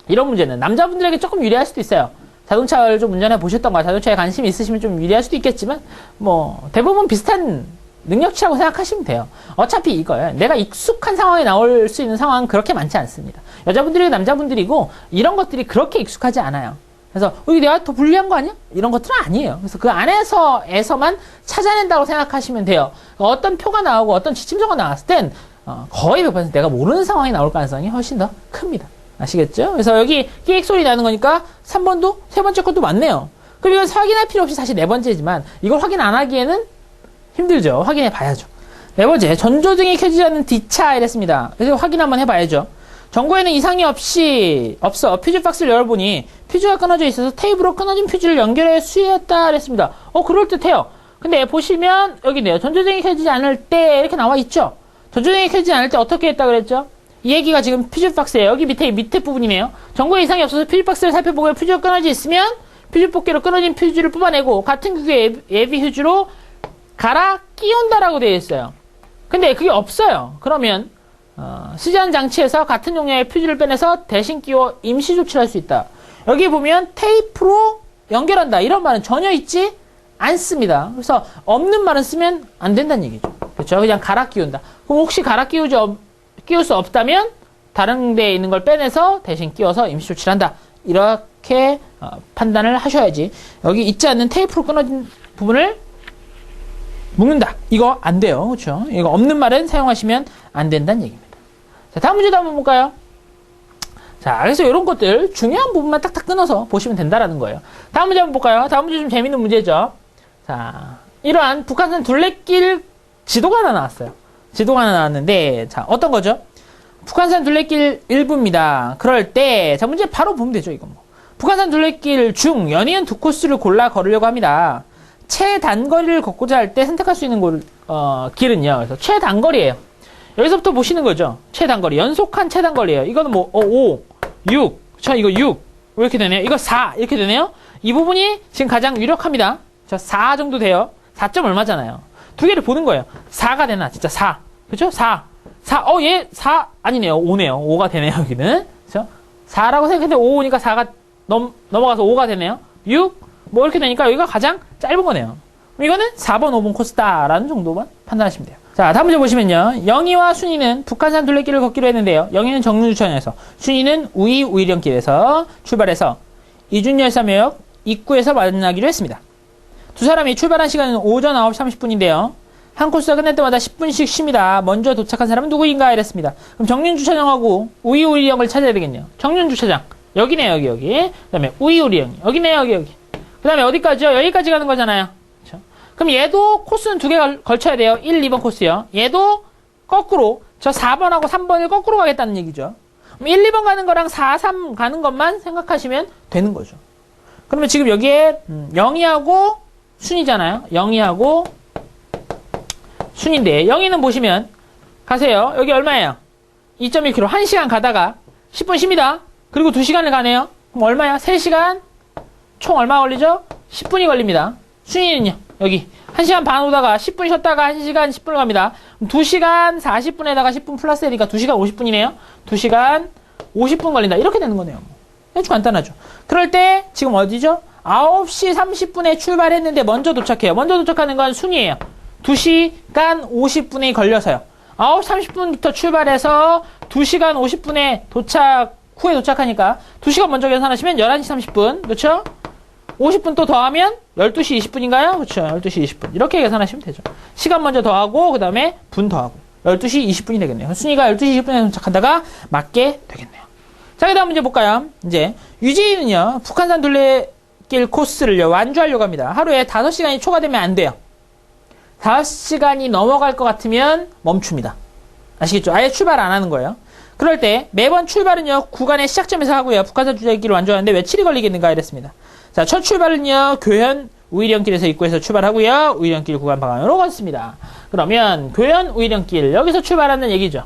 이런 문제는 남자분들에게 조금 유리할 수도 있어요. 자동차를 좀 운전해 보셨던가 자동차에 관심이 있으시면 좀 유리할 수도 있겠지만 뭐 대부분 비슷한 능력치라고 생각하시면 돼요. 어차피 이거예요. 내가 익숙한 상황에 나올 수 있는 상황은 그렇게 많지 않습니다. 여자분들이고 남자분들이고 이런 것들이 그렇게 익숙하지 않아요. 그래서 이게 내가 더 불리한 거 아니야? 이런 것들은 아니에요. 그래서 그 안에서만 찾아낸다고 생각하시면 돼요. 어떤 표가 나오고 어떤 지침서가 나왔을 땐 거의 100% 내가 모르는 상황이 나올 가능성이 훨씬 더 큽니다. 아시겠죠? 그래서 여기 끼익 소리 나는 거니까 3번도 세 번째 것도 맞네요. 그럼 이건 확인할 필요 없이 사실 네 번째지만 이걸 확인 안 하기에는 힘들죠. 확인해 봐야죠. 네 번째, 전조등이 켜지지 않는 D차 이랬습니다. 그래서 확인 한번 해봐야죠. 전구에는 이상이 없어. 퓨즈 박스를 열어보니 퓨즈가 끊어져 있어서 테이프로 끊어진 퓨즈를 연결해 수리했다 그랬습니다. 그럴듯해요. 근데 보시면 여기네요. 전조등이 켜지지 않을 때 이렇게 나와 있죠. 전조등이 켜지지 않을 때 어떻게 했다 그랬죠? 이 얘기가 지금 퓨즈 박스예요. 여기 밑에 부분이네요. 전구에 이상이 없어서 퓨즈 박스를 살펴보고 퓨즈가 끊어져 있으면 퓨즈 뽑기로 끊어진 퓨즈를 뽑아내고 같은 규격의 예비 퓨즈로 갈아 끼운다라고 되어 있어요. 근데 그게 없어요. 그러면 쓰지 않은 장치에서 같은 용량의 퓨즈를 빼내서 대신 끼워 임시 조치를 할 수 있다. 여기 보면 테이프로 연결한다. 이런 말은 전혀 있지 않습니다. 그래서 없는 말은 쓰면 안 된다는 얘기죠. 그렇죠? 그냥 갈아 끼운다. 그럼 혹시 갈아 끼울 수 없다면 다른 데에 있는 걸 빼내서 대신 끼워서 임시 조치를 한다. 이렇게 판단을 하셔야지. 여기 있지 않는 테이프로 끊어진 부분을 묶는다. 이거 안 돼요. 그렇죠? 이거 없는 말은 사용하시면 안 된다는 얘기입니다. 자, 다음 문제도 한번 볼까요? 자, 그래서 이런 것들 중요한 부분만 딱딱 끊어서 보시면 된다라는 거예요. 다음 문제 한번 볼까요? 다음 문제 좀 재밌는 문제죠. 자, 이러한 북한산 둘레길 지도가 하나 나왔어요. 지도가 하나 나왔는데, 자, 어떤 거죠? 북한산 둘레길 일부입니다. 그럴 때, 자, 문제 바로 보면 되죠, 이건 뭐. 북한산 둘레길 중 연이은 두 코스를 골라 걸으려고 합니다. 최단거리를 걷고자 할 때 선택할 수 있는 길은요. 그래서 최단거리예요. 여기서부터 보시는 거죠. 최단거리. 연속한 최단거리예요. 이거는 뭐 5, 6. 저 이거 6. 왜 이렇게 되네요? 이거 4. 이렇게 되네요. 이 부분이 지금 가장 유력합니다. 저 4 정도 돼요. 4점 얼마잖아요. 두 개를 보는 거예요. 4가 되나? 진짜 4. 그죠? 4. 얘 4 아니네요. 5네요. 5가 되네요. 여기는. 그죠? 4라고 생각했는데 5니까 4가 넘어가서 5가 되네요. 6. 뭐 이렇게 되니까 여기가 가장 짧은 거네요. 이거는 4번, 5번 코스다라는 정도만 판단하시면 돼요. 자, 다음 문제 보시면요. 영희와 순이는 북한산 둘레길을 걷기로 했는데요. 영희는 정류주천에서, 순이는 우이우이령길에서 출발해서 이준열사묘역 입구에서 만나기로 했습니다. 두 사람이 출발한 시간은 오전 9시 30분인데요. 한 코스가 끝날 때마다 10분씩 쉽니다. 먼저 도착한 사람은 누구인가 이랬습니다. 그럼 정륜주차장하고 우이우이령을 찾아야 되겠네요. 정륜주차장. 여기네요, 여기. 그 다음에 우이우이령. 여기네요, 여기. 그 다음에 어디까지요? 여기까지 가는 거잖아요. 그렇죠? 그럼 얘도 코스는 두 개 걸쳐야 돼요. 1, 2번 코스요. 얘도 거꾸로 저 4번하고 3번을 거꾸로 가겠다는 얘기죠. 그럼 1, 2번 가는 거랑 4, 3 가는 것만 생각하시면 되는 거죠. 그러면 지금 여기에 영희하고 순이잖아요. 영희하고 순인데 영희는 보시면 가세요. 여기 얼마예요? 2.1km. 1시간 가다가 10분 쉽니다. 그리고 2시간을 가네요. 그럼 얼마야? 3시간 총 얼마 걸리죠? 10분이 걸립니다. 순위는요, 여기. 1시간 반 오다가 10분 쉬었다가 1시간 10분을 갑니다. 그럼 2시간 40분에다가 10분 플러스 되니까 2시간 50분이네요. 2시간 50분 걸린다. 이렇게 되는 거네요. 아주 간단하죠. 그럴 때, 지금 어디죠? 9시 30분에 출발했는데 먼저 도착해요. 먼저 도착하는 건 순이에요. 2시간 50분이 걸려서요. 9시 30분부터 출발해서 2시간 50분에 후에 도착하니까 2시간 먼저 계산하시면 11시 30분. 그렇죠? 50분 또 더하면 12시 20분인가요? 그렇죠. 12시 20분. 이렇게 계산하시면 되죠. 시간 먼저 더하고 그 다음에 분 더하고 12시 20분이 되겠네요. 순위가 12시 20분에 도착한다가 맞게 되겠네요. 자, 그 다음 문제 볼까요? 이제 유지인은요. 북한산 둘레길 코스를요. 완주하려고 합니다. 하루에 5시간이 초과되면 안 돼요. 5시간이 넘어갈 것 같으면 멈춥니다. 아시겠죠? 아예 출발 안 하는 거예요. 그럴 때 매번 출발은요. 구간의 시작점에서 하고요. 북한산 둘레길을 완주하는데 며칠이 걸리겠는가 이랬습니다. 자, 첫 출발은요. 교현 우이령길에서 입구에서 출발하고요. 우이령길 구간 방향으로 걷습니다. 그러면 교현 우이령길 여기서 출발하는 얘기죠.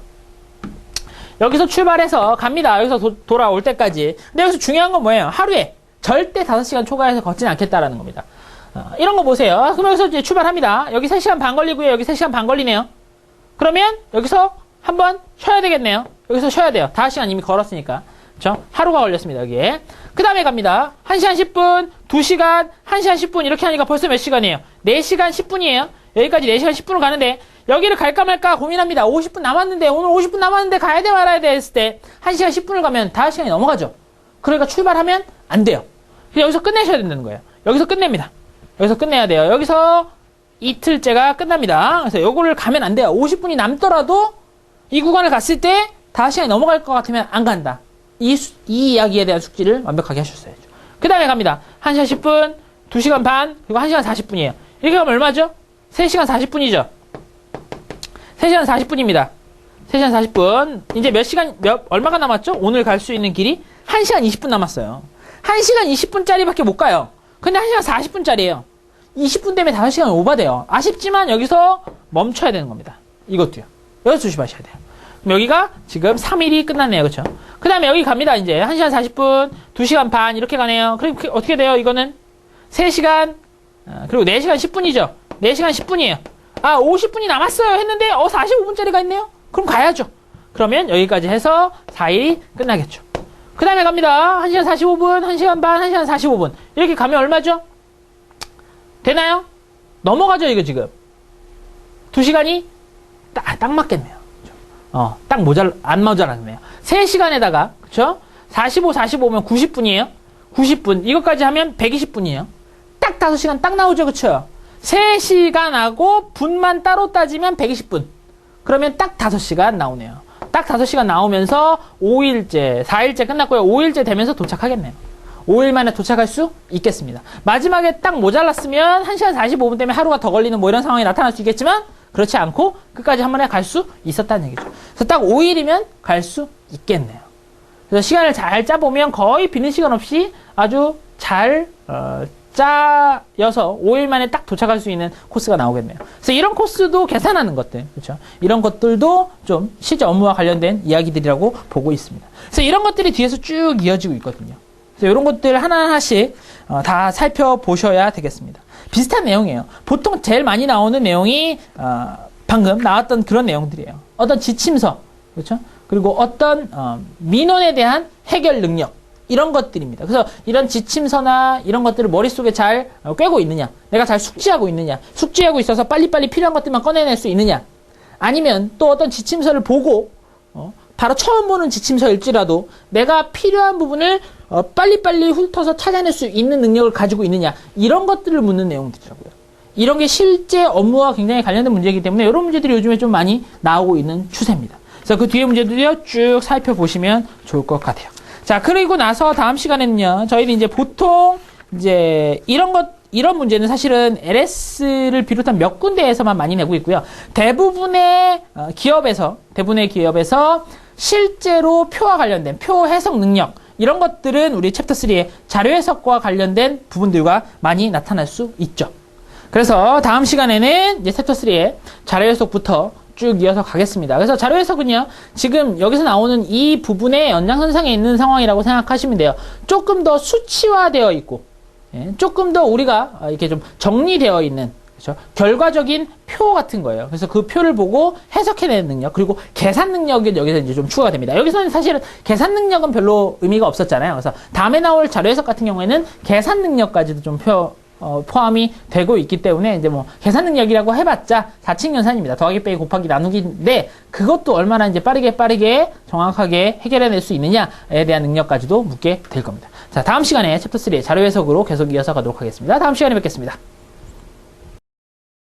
여기서 출발해서 갑니다. 여기서 돌아올 때까지. 근데 여기서 중요한 건 뭐예요? 하루에 절대 5시간 초과해서 걷지는 않겠다라는 겁니다. 이런 거 보세요. 그럼 여기서 이제 출발합니다. 여기 3시간 반 걸리고요. 여기 3시간 반 걸리네요. 그러면 여기서 한번 쉬어야 되겠네요. 여기서 쉬어야 돼요. 5시간 이미 걸었으니까. 그렇죠? 하루가 걸렸습니다. 여기에. 그 다음에 갑니다. 1시간 10분, 2시간, 1시간 10분 이렇게 하니까 벌써 몇 시간이에요? 4시간 10분이에요. 여기까지 4시간 10분을 가는데 여기를 갈까 말까 고민합니다. 50분 남았는데 오늘 50분 남았는데 가야 돼 말아야 돼 했을 때 1시간 10분을 가면 5시간이 넘어가죠. 그러니까 출발하면 안 돼요. 여기서 끝내셔야 된다는 거예요. 여기서 끝냅니다. 여기서 끝내야 돼요. 여기서 이틀째가 끝납니다. 그래서 요거를 가면 안 돼요. 50분이 남더라도 이 구간을 갔을 때 5시간이 넘어갈 것 같으면 안 간다. 이 이야기에 대한 숙지를 완벽하게 하셨어야죠. 그 다음에 갑니다. 1시간 10분, 2시간 반, 그리고 1시간 40분이에요. 이렇게 가면 얼마죠? 3시간 40분이죠. 3시간 40분입니다. 3시간 40분. 이제 얼마가 남았죠? 오늘 갈 수 있는 길이 1시간 20분 남았어요. 1시간 20분짜리밖에 못 가요. 근데 1시간 40분짜리예요. 20분 때문에 5시간 오버돼요. 아쉽지만 여기서 멈춰야 되는 겁니다. 이것도요. 여기서 조심하셔야 돼요. 그럼 여기가 지금 3일이 끝났네요. 그쵸? 그 다음에 여기 갑니다. 이제 1시간 40분, 2시간 반 이렇게 가네요. 그리고 어떻게 돼요? 이거는 3시간, 그리고 4시간 10분이죠. 4시간 10분이에요. 아, 50분이 남았어요. 했는데 45분짜리가 있네요. 그럼 가야죠. 그러면 여기까지 해서 4일이 끝나겠죠. 그 다음에 갑니다. 1시간 45분, 1시간 반, 1시간 45분. 이렇게 가면 얼마죠? 되나요? 넘어가죠, 이거 지금. 2시간이 딱 맞겠네요. 딱 안 모자라네요. 3시간에다가, 그쵸? 45, 45면 90분이에요. 90분. 이것까지 하면 120분이에요. 딱 5시간 딱 나오죠, 그쵸? 3시간하고 분만 따로 따지면 120분. 그러면 딱 5시간 나오네요. 딱 5시간 나오면서 5일째, 4일째 끝났고요. 5일째 되면서 도착하겠네요. 5일 만에 도착할 수 있겠습니다. 마지막에 딱 모자랐으면 1시간 45분 때문에 하루가 더 걸리는 뭐 이런 상황이 나타날 수 있겠지만 그렇지 않고 끝까지 한 번에 갈 수 있었다는 얘기죠. 그래서 딱 5일이면 갈 수 있겠네요. 그래서 시간을 잘 짜보면 거의 비는 시간 없이 아주 잘 짜여서 5일 만에 딱 도착할 수 있는 코스가 나오겠네요. 그래서 이런 코스도 계산하는 것들, 그렇죠? 이런 것들도 좀 실제 업무와 관련된 이야기들이라고 보고 있습니다. 그래서 이런 것들이 뒤에서 쭉 이어지고 있거든요. 그래서 이런 것들 하나하나씩 다 살펴보셔야 되겠습니다. 비슷한 내용이에요. 보통 제일 많이 나오는 내용이 방금 나왔던 그런 내용들이에요. 어떤 지침서, 그렇죠? 그리고 어떤 민원에 대한 해결 능력, 이런 것들입니다. 그래서 이런 지침서나 이런 것들을 머릿속에 잘 꿰고 있느냐, 내가 잘 숙지하고 있느냐, 숙지하고 있어서 빨리빨리 필요한 것들만 꺼내낼 수 있느냐, 아니면 또 어떤 지침서를 보고 바로 처음 보는 지침서일지라도 내가 필요한 부분을 빨리빨리 훑어서 찾아낼 수 있는 능력을 가지고 있느냐, 이런 것들을 묻는 내용들이라고요. 이런 게 실제 업무와 굉장히 관련된 문제이기 때문에 이런 문제들이 요즘에 좀 많이 나오고 있는 추세입니다. 그래서 그 뒤에 문제들이요 쭉 살펴보시면 좋을 것 같아요. 자, 그리고 나서 다음 시간에는요, 저희는 이제 보통 이제 이런 문제는 사실은 LS를 비롯한 몇 군데에서만 많이 내고 있고요. 대부분의 기업에서 실제로 표와 관련된 표 해석 능력, 이런 것들은 우리 챕터 3의 자료 해석과 관련된 부분들과 많이 나타날 수 있죠. 그래서 다음 시간에는 이제 챕터 3의 자료 해석부터 쭉 이어서 가겠습니다. 그래서 자료 해석은요, 지금 여기서 나오는 이 부분의 연장선상에 있는 상황이라고 생각하시면 돼요. 조금 더 수치화되어 있고, 조금 더 우리가 이렇게 좀 정리되어 있는, 그렇죠? 결과적인 표 같은 거예요. 그래서 그 표를 보고 해석해내는 능력, 그리고 계산 능력이 여기서 이제 좀 추가가 됩니다. 여기서는 사실은 계산 능력은 별로 의미가 없었잖아요. 그래서 다음에 나올 자료 해석 같은 경우에는 계산 능력까지도 좀 포함이 되고 있기 때문에 이제 뭐 계산 능력이라고 해봤자 4층 연산입니다. 더하기 빼기 곱하기 나누기인데 그것도 얼마나 이제 빠르게 정확하게 해결해낼 수 있느냐에 대한 능력까지도 묻게 될 겁니다. 자, 다음 시간에 챕터 3의 자료 해석으로 계속 이어서 가도록 하겠습니다. 다음 시간에 뵙겠습니다.